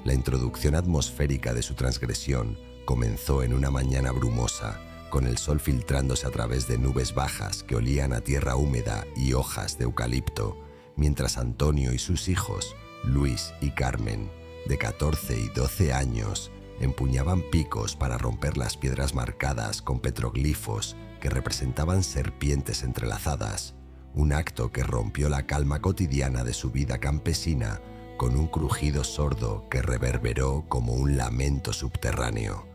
La introducción atmosférica de su transgresión comenzó en una mañana brumosa, con el sol filtrándose a través de nubes bajas que olían a tierra húmeda y hojas de eucalipto, mientras Antonio y sus hijos, Luis y Carmen, de 14 y 12 años, empuñaban picos para romper las piedras marcadas con petroglifos que representaban serpientes entrelazadas, un acto que rompió la calma cotidiana de su vida campesina con un crujido sordo que reverberó como un lamento subterráneo.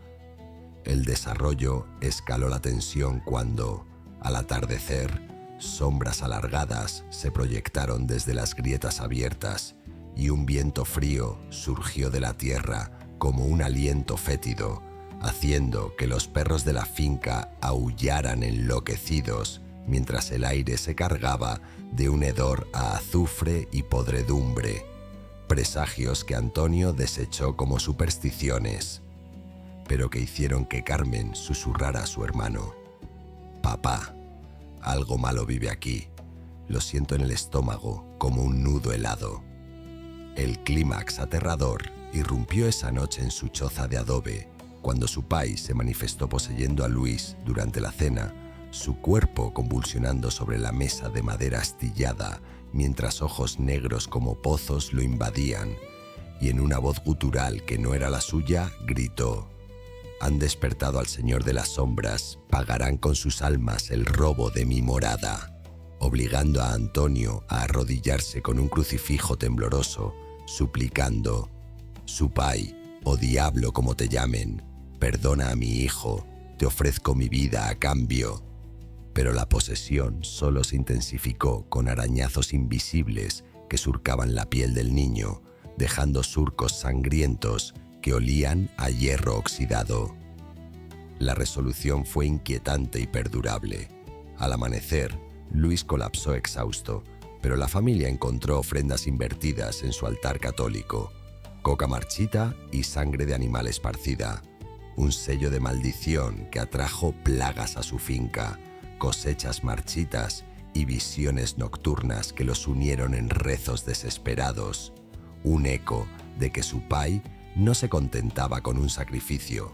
El desarrollo escaló la tensión cuando, al atardecer, sombras alargadas se proyectaron desde las grietas abiertas y un viento frío surgió de la tierra como un aliento fétido, haciendo que los perros de la finca aullaran enloquecidos mientras el aire se cargaba de un hedor a azufre y podredumbre, presagios que Antonio desechó como supersticiones, pero que hicieron que Carmen susurrara a su hermano: «Papá, algo malo vive aquí, lo siento en el estómago como un nudo helado». El clímax aterrador irrumpió esa noche en su choza de adobe, cuando Supay se manifestó poseyendo a Luis durante la cena, su cuerpo convulsionando sobre la mesa de madera astillada, mientras ojos negros como pozos lo invadían. y en una voz gutural que no era la suya, gritó: «Han despertado al Señor de las Sombras, pagarán con sus almas el robo de mi morada», obligando a Antonio a arrodillarse con un crucifijo tembloroso, suplicando: «Supai, o diablo como te llamen, perdona a mi hijo, te ofrezco mi vida a cambio». Pero la posesión solo se intensificó con arañazos invisibles que surcaban la piel del niño, dejando surcos sangrientos que olían a hierro oxidado. La resolución fue inquietante y perdurable. Al amanecer, Luis colapsó exhausto, pero la familia encontró ofrendas invertidas en su altar católico: coca marchita y sangre de animal esparcida, un sello de maldición que atrajo plagas a su finca, cosechas marchitas y visiones nocturnas que los unieron en rezos desesperados, un eco de que Supai no se contentaba con un sacrificio,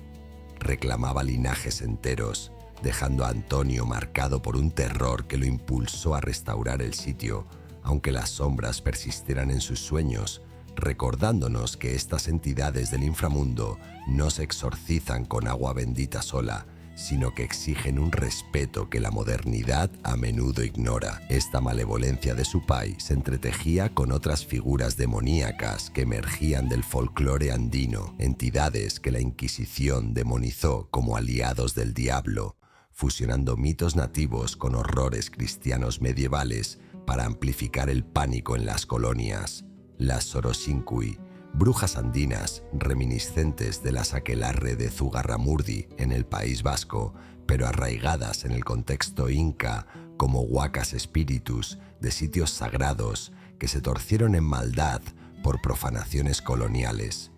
reclamaba linajes enteros, dejando a Antonio marcado por un terror que lo impulsó a restaurar el sitio, aunque las sombras persistieran en sus sueños, recordándonos que estas entidades del inframundo no se exorcizan con agua bendita sola, sino que exigen un respeto que la modernidad a menudo ignora. Esta malevolencia de Supai se entretejía con otras figuras demoníacas que emergían del folclore andino, entidades que la Inquisición demonizó como aliados del diablo, fusionando mitos nativos con horrores cristianos medievales para amplificar el pánico en las colonias. Las Sorosinkui, brujas andinas reminiscentes de las aquelarre de Zugarramurdi en el País Vasco, pero arraigadas en el contexto inca como huacas espíritus de sitios sagrados que se torcieron en maldad por profanaciones coloniales.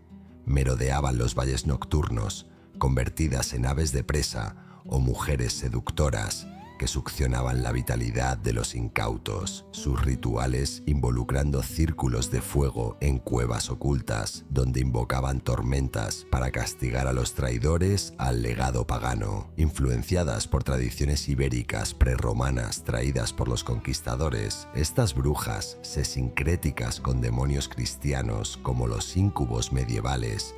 Merodeaban los valles nocturnos, convertidas en aves de presa o mujeres seductoras que succionaban la vitalidad de los incautos, sus rituales involucrando círculos de fuego en cuevas ocultas, donde invocaban tormentas para castigar a los traidores al legado pagano. Influenciadas por tradiciones ibéricas prerromanas traídas por los conquistadores, estas brujas, sesincréticas con demonios cristianos como los íncubos medievales,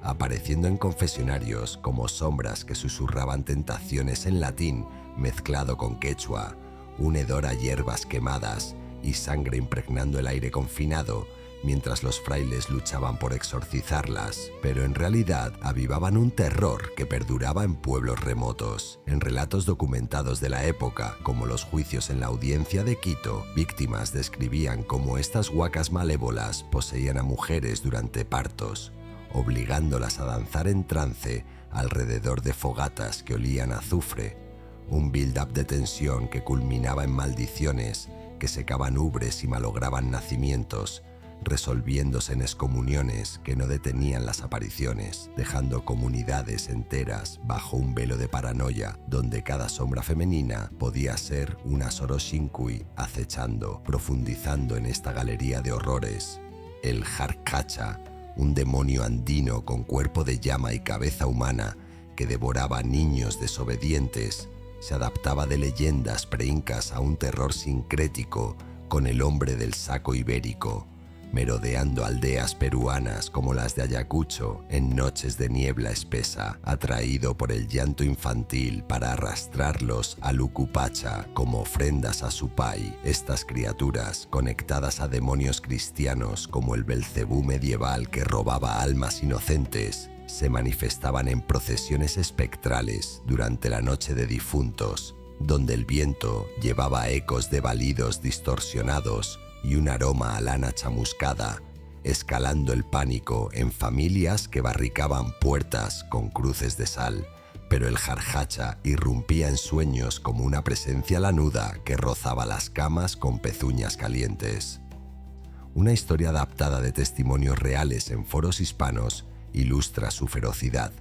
apareciendo en confesionarios como sombras que susurraban tentaciones en latín mezclado con quechua, un hedor a hierbas quemadas y sangre impregnando el aire confinado, mientras los frailes luchaban por exorcizarlas, pero en realidad avivaban un terror que perduraba en pueblos remotos. En relatos documentados de la época, como los juicios en la audiencia de Quito, víctimas describían cómo estas huacas malévolas poseían a mujeres durante partos, obligándolas a danzar en trance alrededor de fogatas que olían a azufre, un build-up de tensión que culminaba en maldiciones que secaban ubres y malograban nacimientos, resolviéndose en excomuniones que no detenían las apariciones, dejando comunidades enteras bajo un velo de paranoia donde cada sombra femenina podía ser una Sorosinkui acechando, profundizando en esta galería de horrores. El Jarcacha, un demonio andino con cuerpo de llama y cabeza humana que devoraba niños desobedientes, se adaptaba de leyendas preincas a un terror sincrético con el hombre del saco ibérico, merodeando aldeas peruanas como las de Ayacucho en noches de niebla espesa, atraído por el llanto infantil para arrastrarlos a Lucupacha como ofrendas a Supai. Estas criaturas, conectadas a demonios cristianos como el Belcebú medieval que robaba almas inocentes, se manifestaban en procesiones espectrales durante la noche de difuntos, donde el viento llevaba ecos de balidos distorsionados y un aroma a lana chamuscada, escalando el pánico en familias que barricaban puertas con cruces de sal, pero el Jarcacha irrumpía en sueños como una presencia lanuda que rozaba las camas con pezuñas calientes. Una historia adaptada de testimonios reales en foros hispanos ilustra su ferocidad.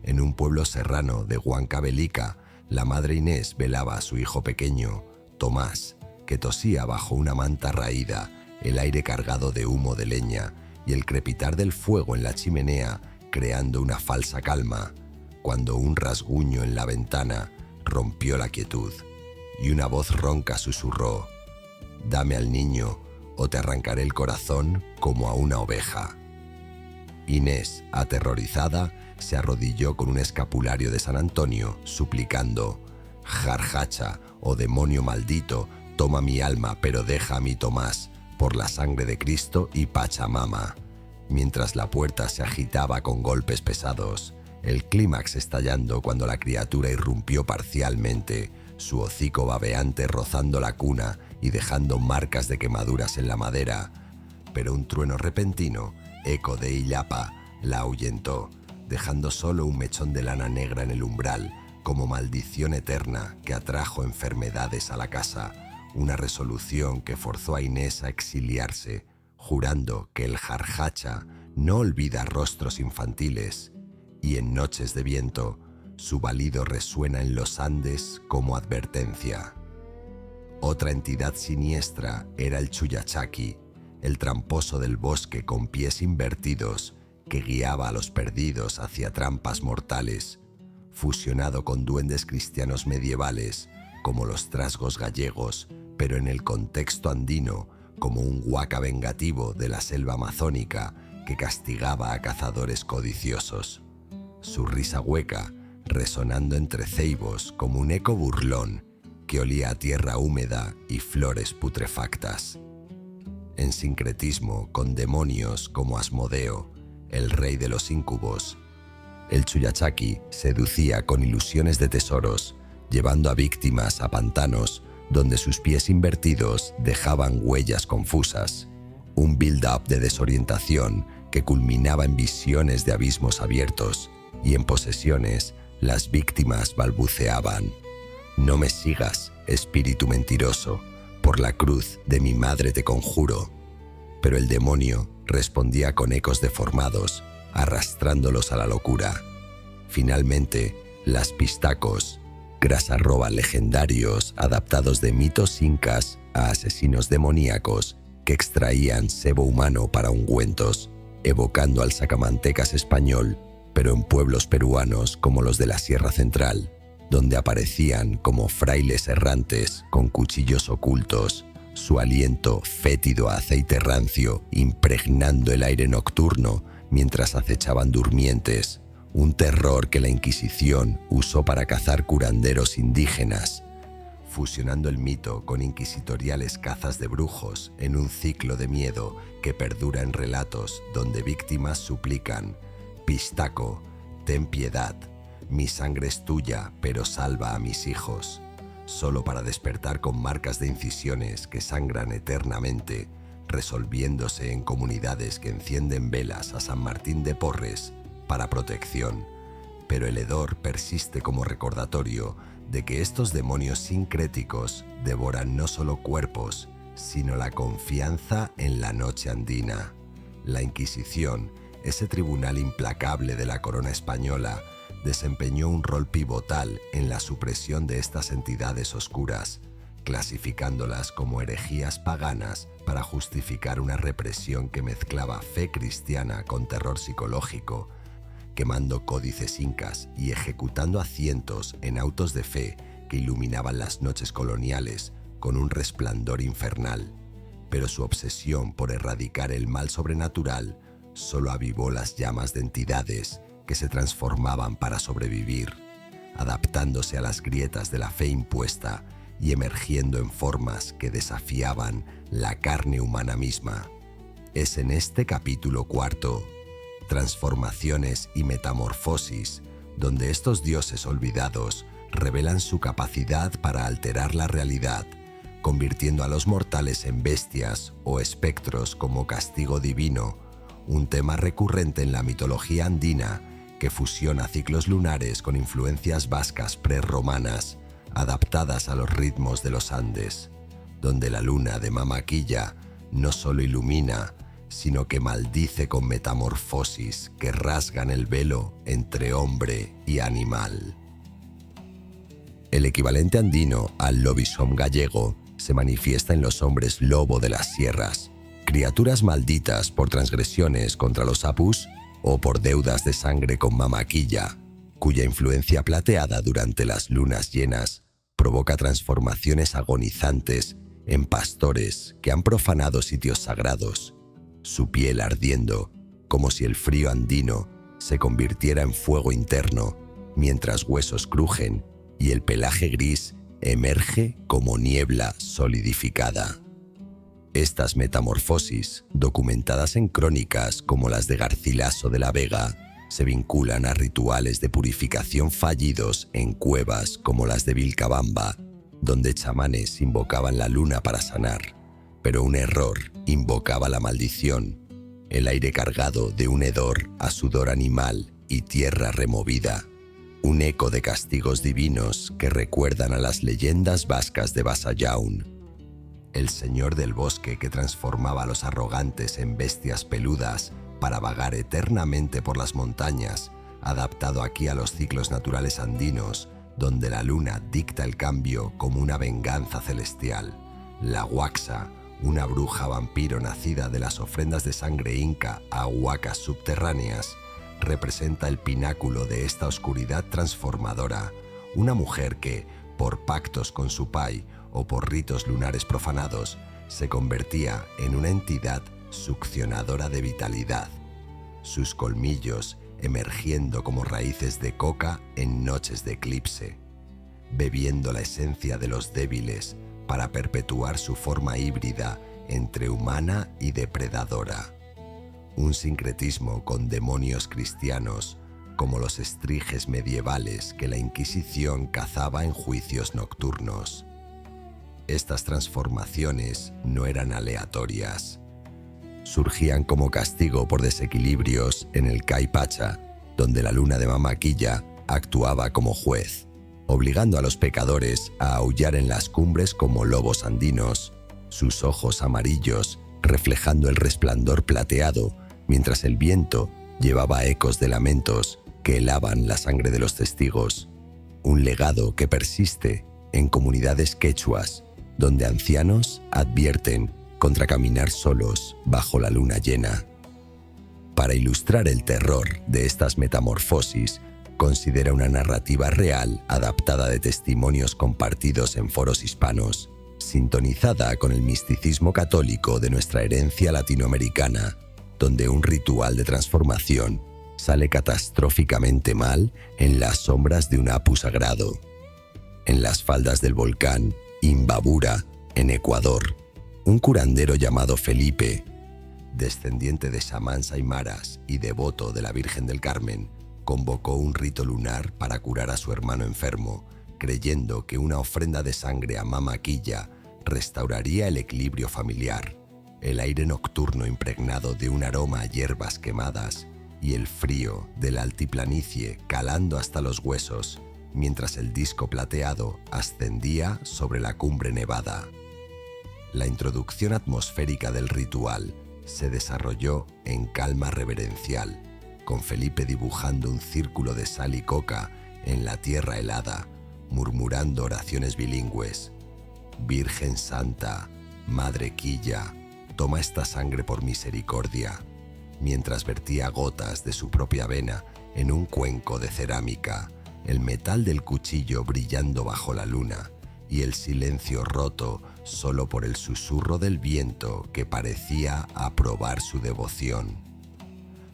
En un pueblo serrano de Huancavelica, la madre Inés velaba a su hijo pequeño, Tomás, que tosía bajo una manta raída, el aire cargado de humo de leña y el crepitar del fuego en la chimenea creando una falsa calma, cuando un rasguño en la ventana rompió la quietud y una voz ronca susurró: «Dame al niño o te arrancaré el corazón como a una oveja». Inés, aterrorizada, se arrodilló con un escapulario de San Antonio, suplicando: «Jarjacha, oh demonio maldito, toma mi alma, pero deja a mi Tomás, por la sangre de Cristo y Pachamama». Mientras la puerta se agitaba con golpes pesados, el clímax estallando cuando la criatura irrumpió parcialmente, su hocico babeante rozando la cuna y dejando marcas de quemaduras en la madera. Pero un trueno repentino, eco de Illapa, la ahuyentó, dejando solo un mechón de lana negra en el umbral, como maldición eterna que atrajo enfermedades a la casa, una resolución que forzó a Inés a exiliarse, jurando que el jarjacha no olvida rostros infantiles, y en noches de viento su balido resuena en los Andes como advertencia. Otra entidad siniestra era el Chuyachaki, el tramposo del bosque con pies invertidos que guiaba a los perdidos hacia trampas mortales, fusionado con duendes cristianos medievales como los trasgos gallegos, pero en el contexto andino como un huaca vengativo de la selva amazónica que castigaba a cazadores codiciosos. Su risa hueca, resonando entre ceibos como un eco burlón que olía a tierra húmeda y flores putrefactas. En sincretismo con demonios como Asmodeo, el rey de los íncubos, el Chuyachaki seducía con ilusiones de tesoros, llevando a víctimas a pantanos donde sus pies invertidos dejaban huellas confusas, un build-up de desorientación que culminaba en visiones de abismos abiertos, y en posesiones las víctimas balbuceaban: «No me sigas, espíritu mentiroso, por la cruz de mi madre te conjuro». Pero el demonio respondía con ecos deformados, arrastrándolos a la locura. Finalmente, las pistacos, grasarroba legendarios adaptados de mitos incas a asesinos demoníacos que extraían sebo humano para ungüentos, evocando al sacamantecas español, pero en pueblos peruanos como los de la Sierra Central, donde aparecían como frailes errantes con cuchillos ocultos, su aliento fétido a aceite rancio impregnando el aire nocturno mientras acechaban durmientes, un terror que la Inquisición usó para cazar curanderos indígenas, fusionando el mito con inquisitoriales cazas de brujos en un ciclo de miedo que perdura en relatos donde víctimas suplican: «Pistaco, ten piedad, mi sangre es tuya, pero salva a mis hijos», solo para despertar con marcas de incisiones que sangran eternamente, resolviéndose en comunidades que encienden velas a San Martín de Porres para protección. Pero el hedor persiste como recordatorio de que estos demonios sincréticos devoran no solo cuerpos, sino la confianza en la noche andina. La Inquisición, ese tribunal implacable de la corona española, desempeñó un rol pivotal en la supresión de estas entidades oscuras, clasificándolas como herejías paganas para justificar una represión que mezclaba fe cristiana con terror psicológico, quemando códices incas y ejecutando a cientos en autos de fe que iluminaban las noches coloniales con un resplandor infernal. Pero su obsesión por erradicar el mal sobrenatural solo avivó las llamas de entidades que se transformaban para sobrevivir, adaptándose a las grietas de la fe impuesta y emergiendo en formas que desafiaban la carne humana misma. Es en este capítulo 4, Transformaciones y Metamorfosis, donde estos dioses olvidados revelan su capacidad para alterar la realidad, convirtiendo a los mortales en bestias o espectros como castigo divino, un tema recurrente en la mitología andina que fusiona ciclos lunares con influencias vascas prerromanas adaptadas a los ritmos de los Andes, donde la luna de Mamaquilla no solo ilumina, sino que maldice con metamorfosis que rasgan el velo entre hombre y animal. El equivalente andino al lobisom gallego se manifiesta en los hombres lobo de las sierras, criaturas malditas por transgresiones contra los apus o por deudas de sangre con Mamaquilla, cuya influencia plateada durante las lunas llenas provoca transformaciones agonizantes en pastores que han profanado sitios sagrados, su piel ardiendo como si el frío andino se convirtiera en fuego interno, mientras huesos crujen y el pelaje gris emerge como niebla solidificada. Estas metamorfosis, documentadas en crónicas como las de Garcilaso de la Vega, se vinculan a rituales de purificación fallidos en cuevas como las de Vilcabamba, donde chamanes invocaban la luna para sanar, pero un error invocaba la maldición, el aire cargado de un hedor a sudor animal y tierra removida, un eco de castigos divinos que recuerdan a las leyendas vascas de Basajaun, el señor del bosque que transformaba a los arrogantes en bestias peludas para vagar eternamente por las montañas, adaptado aquí a los ciclos naturales andinos, donde la luna dicta el cambio como una venganza celestial. La Huaxa, una bruja vampiro nacida de las ofrendas de sangre inca a huacas subterráneas, representa el pináculo de esta oscuridad transformadora, una mujer que, por pactos con su pai o por ritos lunares profanados, se convertía en una entidad succionadora de vitalidad, sus colmillos emergiendo como raíces de coca en noches de eclipse, bebiendo la esencia de los débiles para perpetuar su forma híbrida entre humana y depredadora. Un sincretismo con demonios cristianos, como los estriges medievales que la Inquisición cazaba en juicios nocturnos. Estas transformaciones no eran aleatorias. Surgían como castigo por desequilibrios en el Caipacha, donde la luna de Mamaquilla actuaba como juez, obligando a los pecadores a aullar en las cumbres como lobos andinos, sus ojos amarillos reflejando el resplandor plateado, mientras el viento llevaba ecos de lamentos que helaban la sangre de los testigos. Un legado que persiste en comunidades quechuas, donde ancianos advierten contra caminar solos bajo la luna llena. Para ilustrar el terror de estas metamorfosis, considera una narrativa real adaptada de testimonios compartidos en foros hispanos, sintonizada con el misticismo católico de nuestra herencia latinoamericana, donde un ritual de transformación sale catastróficamente mal en las sombras de un apu sagrado. En las faldas del volcán Imbabura, en Ecuador, un curandero llamado Felipe, descendiente de xamans aymaras y devoto de la Virgen del Carmen, convocó un rito lunar para curar a su hermano enfermo, creyendo que una ofrenda de sangre a Mamaquilla restauraría el equilibrio familiar. El aire nocturno impregnado de un aroma a hierbas quemadas y el frío de la altiplanicie calando hasta los huesos, mientras el disco plateado ascendía sobre la cumbre nevada. La introducción atmosférica del ritual se desarrolló en calma reverencial, con Felipe dibujando un círculo de sal y coca en la tierra helada, murmurando oraciones bilingües. Virgen Santa, Madre Quilla, toma esta sangre por misericordia, mientras vertía gotas de su propia vena en un cuenco de cerámica, el metal del cuchillo brillando bajo la luna y el silencio roto solo por el susurro del viento que parecía aprobar su devoción.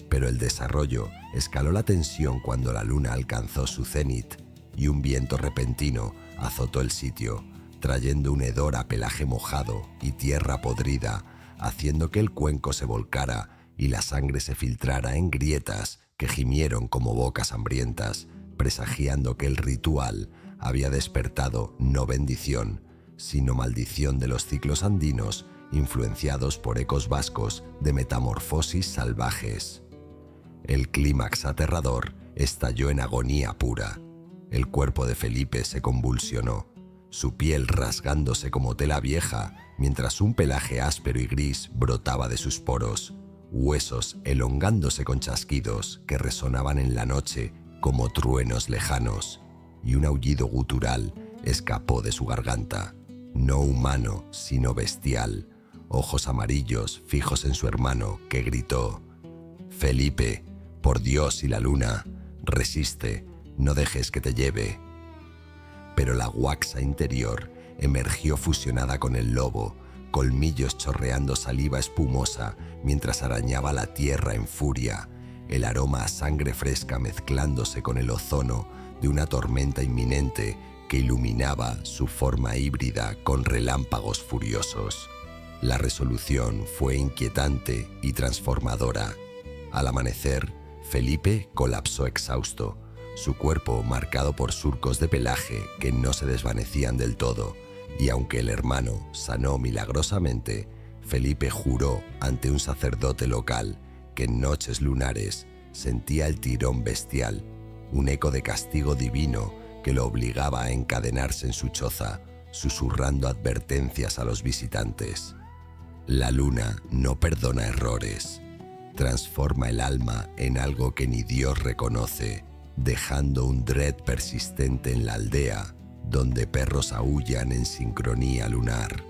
Pero el desarrollo escaló la tensión cuando la luna alcanzó su cenit y un viento repentino azotó el sitio, trayendo un hedor a pelaje mojado y tierra podrida, haciendo que el cuenco se volcara y la sangre se filtrara en grietas que gimieron como bocas hambrientas, presagiando que el ritual había despertado no bendición, sino maldición de los ciclos andinos influenciados por ecos vascos de metamorfosis salvajes. El clímax aterrador estalló en agonía pura. El cuerpo de Felipe se convulsionó, su piel rasgándose como tela vieja, mientras un pelaje áspero y gris brotaba de sus poros, huesos elongándose con chasquidos que resonaban en la noche como truenos lejanos, y un aullido gutural escapó de su garganta, no humano, sino bestial, ojos amarillos fijos en su hermano, que gritó: «Felipe, por Dios y la luna, resiste, no dejes que te lleve». Pero la Huaxa interior emergió fusionada con el lobo, colmillos chorreando saliva espumosa mientras arañaba la tierra en furia, el aroma a sangre fresca mezclándose con el ozono de una tormenta inminente que iluminaba su forma híbrida con relámpagos furiosos. La resolución fue inquietante y transformadora. Al amanecer, Felipe colapsó exhausto, su cuerpo marcado por surcos de pelaje que no se desvanecían del todo, y aunque el hermano sanó milagrosamente, Felipe juró ante un sacerdote local que en noches lunares sentía el tirón bestial, un eco de castigo divino que lo obligaba a encadenarse en su choza, susurrando advertencias a los visitantes. La luna no perdona errores. Transforma el alma en algo que ni Dios reconoce, dejando un dread persistente en la aldea, donde perros aúllan en sincronía lunar,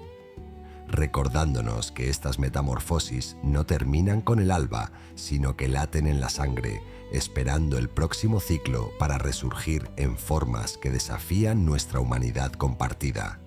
recordándonos que estas metamorfosis no terminan con el alba, sino que laten en la sangre, esperando el próximo ciclo para resurgir en formas que desafían nuestra humanidad compartida.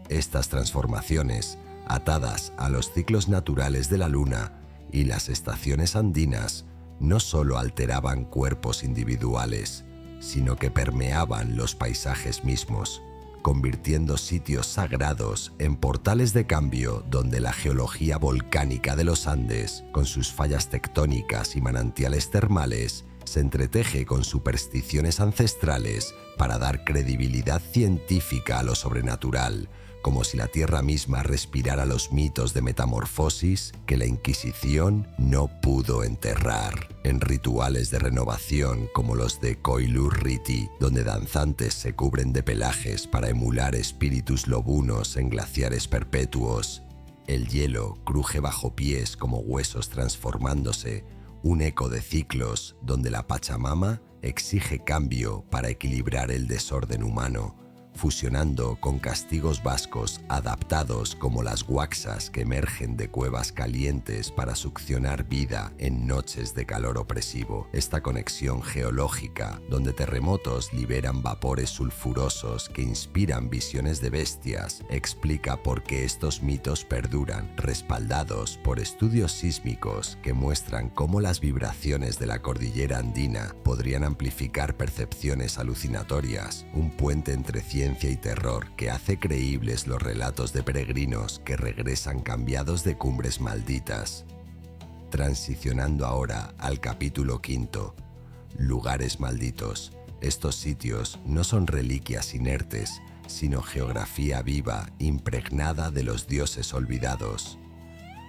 Estas transformaciones, atadas a los ciclos naturales de la luna y las estaciones andinas, no solo alteraban cuerpos individuales, sino que permeaban los paisajes mismos, convirtiendo sitios sagrados en portales de cambio donde la geología volcánica de los Andes, con sus fallas tectónicas y manantiales termales, se entreteje con supersticiones ancestrales para dar credibilidad científica a lo sobrenatural, como si la tierra misma respirara los mitos de metamorfosis que la Inquisición no pudo enterrar. En rituales de renovación como los de Koilur Riti, donde danzantes se cubren de pelajes para emular espíritus lobunos en glaciares perpetuos, el hielo cruje bajo pies como huesos transformándose, un eco de ciclos donde la Pachamama exige cambio para equilibrar el desorden humano, fusionando con castigos vascos adaptados como las huaxas que emergen de cuevas calientes para succionar vida en noches de calor opresivo. Esta conexión geológica, donde terremotos liberan vapores sulfurosos que inspiran visiones de bestias, explica por qué estos mitos perduran, respaldados por estudios sísmicos que muestran cómo las vibraciones de la cordillera andina podrían amplificar percepciones alucinatorias, un puente entre ciencia y terror que hace creíbles los relatos de peregrinos que regresan cambiados de cumbres malditas. Transicionando ahora al capítulo 5, lugares malditos. Estos sitios no son reliquias inertes, sino geografía viva impregnada de los dioses olvidados.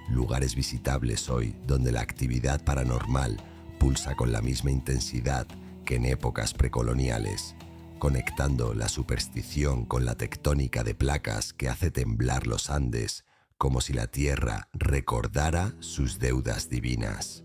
Lugares visitables hoy donde la actividad paranormal pulsa con la misma intensidad que en épocas precoloniales, conectando la superstición con la tectónica de placas que hace temblar los Andes, como si la tierra recordara sus deudas divinas.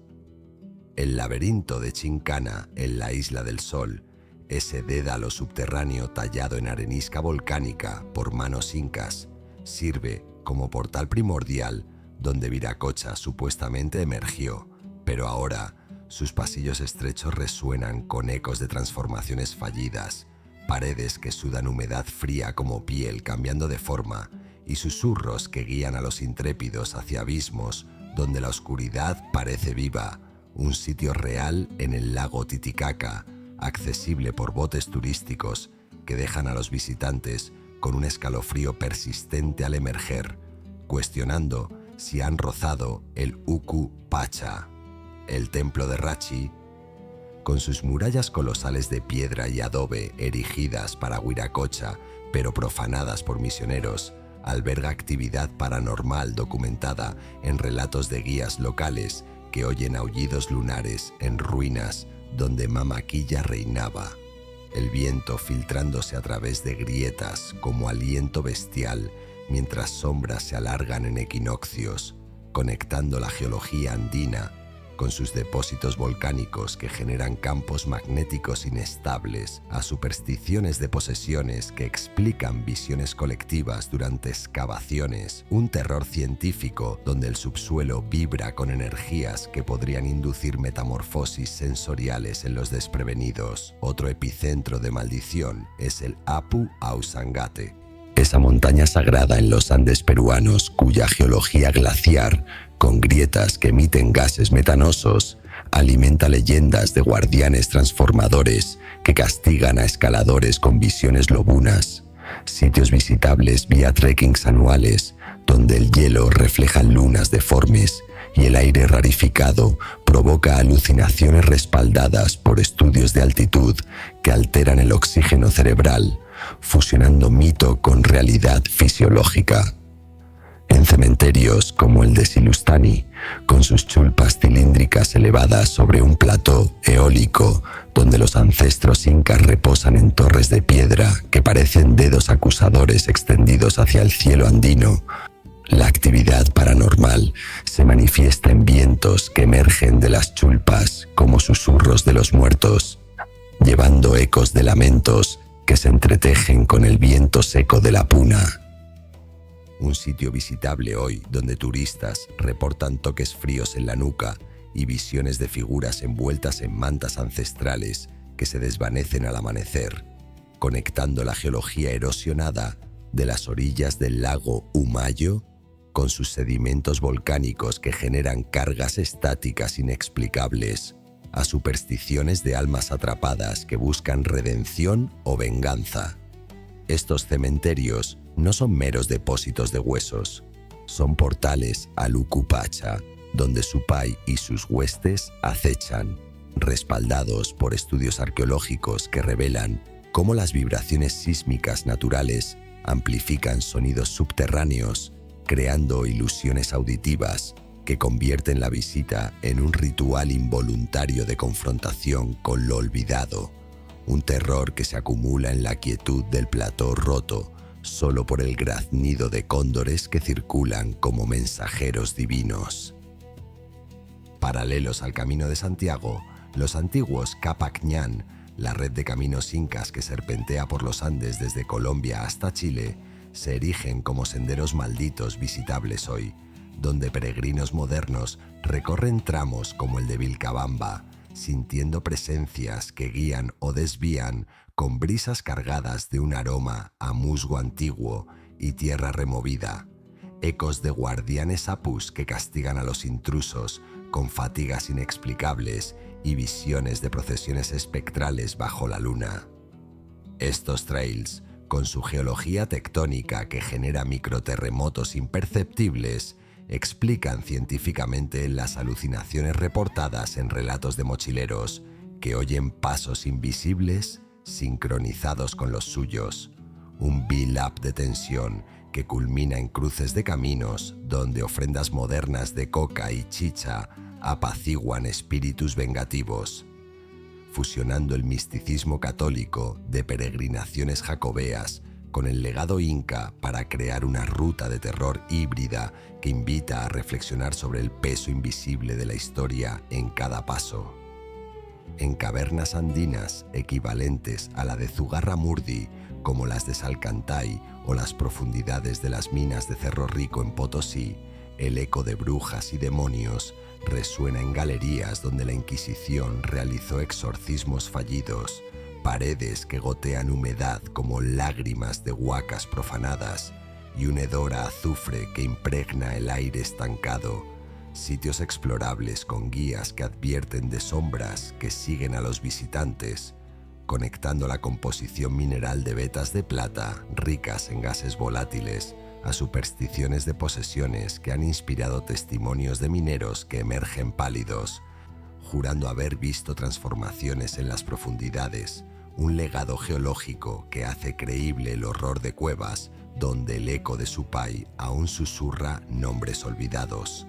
El laberinto de Chincana, en la Isla del Sol, ese dédalo subterráneo tallado en arenisca volcánica por manos incas, sirve como portal primordial donde Viracocha supuestamente emergió, pero ahora sus pasillos estrechos resuenan con ecos de transformaciones fallidas, paredes que sudan humedad fría como piel cambiando de forma y susurros que guían a los intrépidos hacia abismos donde la oscuridad parece viva, un sitio real en el lago Titicaca, accesible por botes turísticos que dejan a los visitantes con un escalofrío persistente al emerger, cuestionando si han rozado el Uku Pacha. El templo de Rachi, con sus murallas colosales de piedra y adobe erigidas para Viracocha, pero profanadas por misioneros, alberga actividad paranormal documentada en relatos de guías locales que oyen aullidos lunares en ruinas donde Mamaquilla reinaba, el viento filtrándose a través de grietas como aliento bestial mientras sombras se alargan en equinoccios, conectando la geología andina con sus depósitos volcánicos que generan campos magnéticos inestables, a supersticiones de posesiones que explican visiones colectivas durante excavaciones, un terror científico donde el subsuelo vibra con energías que podrían inducir metamorfosis sensoriales en los desprevenidos. Otro epicentro de maldición es el Apu Ausangate, esa montaña sagrada en los Andes peruanos cuya geología glaciar, con grietas que emiten gases metanosos, alimenta leyendas de guardianes transformadores que castigan a escaladores con visiones lobunas, sitios visitables vía trekkings anuales donde el hielo refleja lunas deformes y el aire rarificado provoca alucinaciones respaldadas por estudios de altitud que alteran el oxígeno cerebral, fusionando mito con realidad fisiológica. En cementerios como el de Silustani, con sus chulpas cilíndricas elevadas sobre un plató eólico donde los ancestros incas reposan en torres de piedra que parecen dedos acusadores extendidos hacia el cielo andino, la actividad paranormal se manifiesta en vientos que emergen de las chulpas como susurros de los muertos, llevando ecos de lamentos que se entretejen con el viento seco de la puna. Un sitio visitable hoy donde turistas reportan toques fríos en la nuca y visiones de figuras envueltas en mantas ancestrales que se desvanecen al amanecer, conectando la geología erosionada de las orillas del lago Humayo con sus sedimentos volcánicos que generan cargas estáticas inexplicables, a supersticiones de almas atrapadas que buscan redención o venganza. Estos cementerios no son meros depósitos de huesos, son portales al Ucupacha, donde Supay y sus huestes acechan, respaldados por estudios arqueológicos que revelan cómo las vibraciones sísmicas naturales amplifican sonidos subterráneos, creando ilusiones auditivas que convierten la visita en un ritual involuntario de confrontación con lo olvidado, un terror que se acumula en la quietud del plató roto solo por el graznido de cóndores que circulan como mensajeros divinos. Paralelos al Camino de Santiago, los antiguos Capac Ñan, la red de caminos incas que serpentea por los Andes desde Colombia hasta Chile, se erigen como senderos malditos visitables hoy, donde peregrinos modernos recorren tramos como el de Vilcabamba, sintiendo presencias que guían o desvían con brisas cargadas de un aroma a musgo antiguo y tierra removida, ecos de guardianes apus que castigan a los intrusos con fatigas inexplicables y visiones de procesiones espectrales bajo la luna. Estos trails, con su geología tectónica que genera microterremotos imperceptibles, explican científicamente las alucinaciones reportadas en relatos de mochileros que oyen pasos invisibles sincronizados con los suyos, un build-up de tensión que culmina en cruces de caminos donde ofrendas modernas de coca y chicha apaciguan espíritus vengativos, fusionando el misticismo católico de peregrinaciones jacobeas con el legado inca para crear una ruta de terror híbrida que invita a reflexionar sobre el peso invisible de la historia en cada paso. En cavernas andinas equivalentes a la de Zugarramurdi, como las de Salcantay o las profundidades de las minas de Cerro Rico en Potosí, el eco de brujas y demonios resuena en galerías donde la Inquisición realizó exorcismos fallidos, paredes que gotean humedad como lágrimas de huacas profanadas y un hedor a azufre que impregna el aire estancado, sitios explorables con guías que advierten de sombras que siguen a los visitantes, conectando la composición mineral de vetas de plata ricas en gases volátiles a supersticiones de posesiones que han inspirado testimonios de mineros que emergen pálidos, jurando haber visto transformaciones en las profundidades, un legado geológico que hace creíble el horror de cuevas donde el eco de Supay aún susurra nombres olvidados.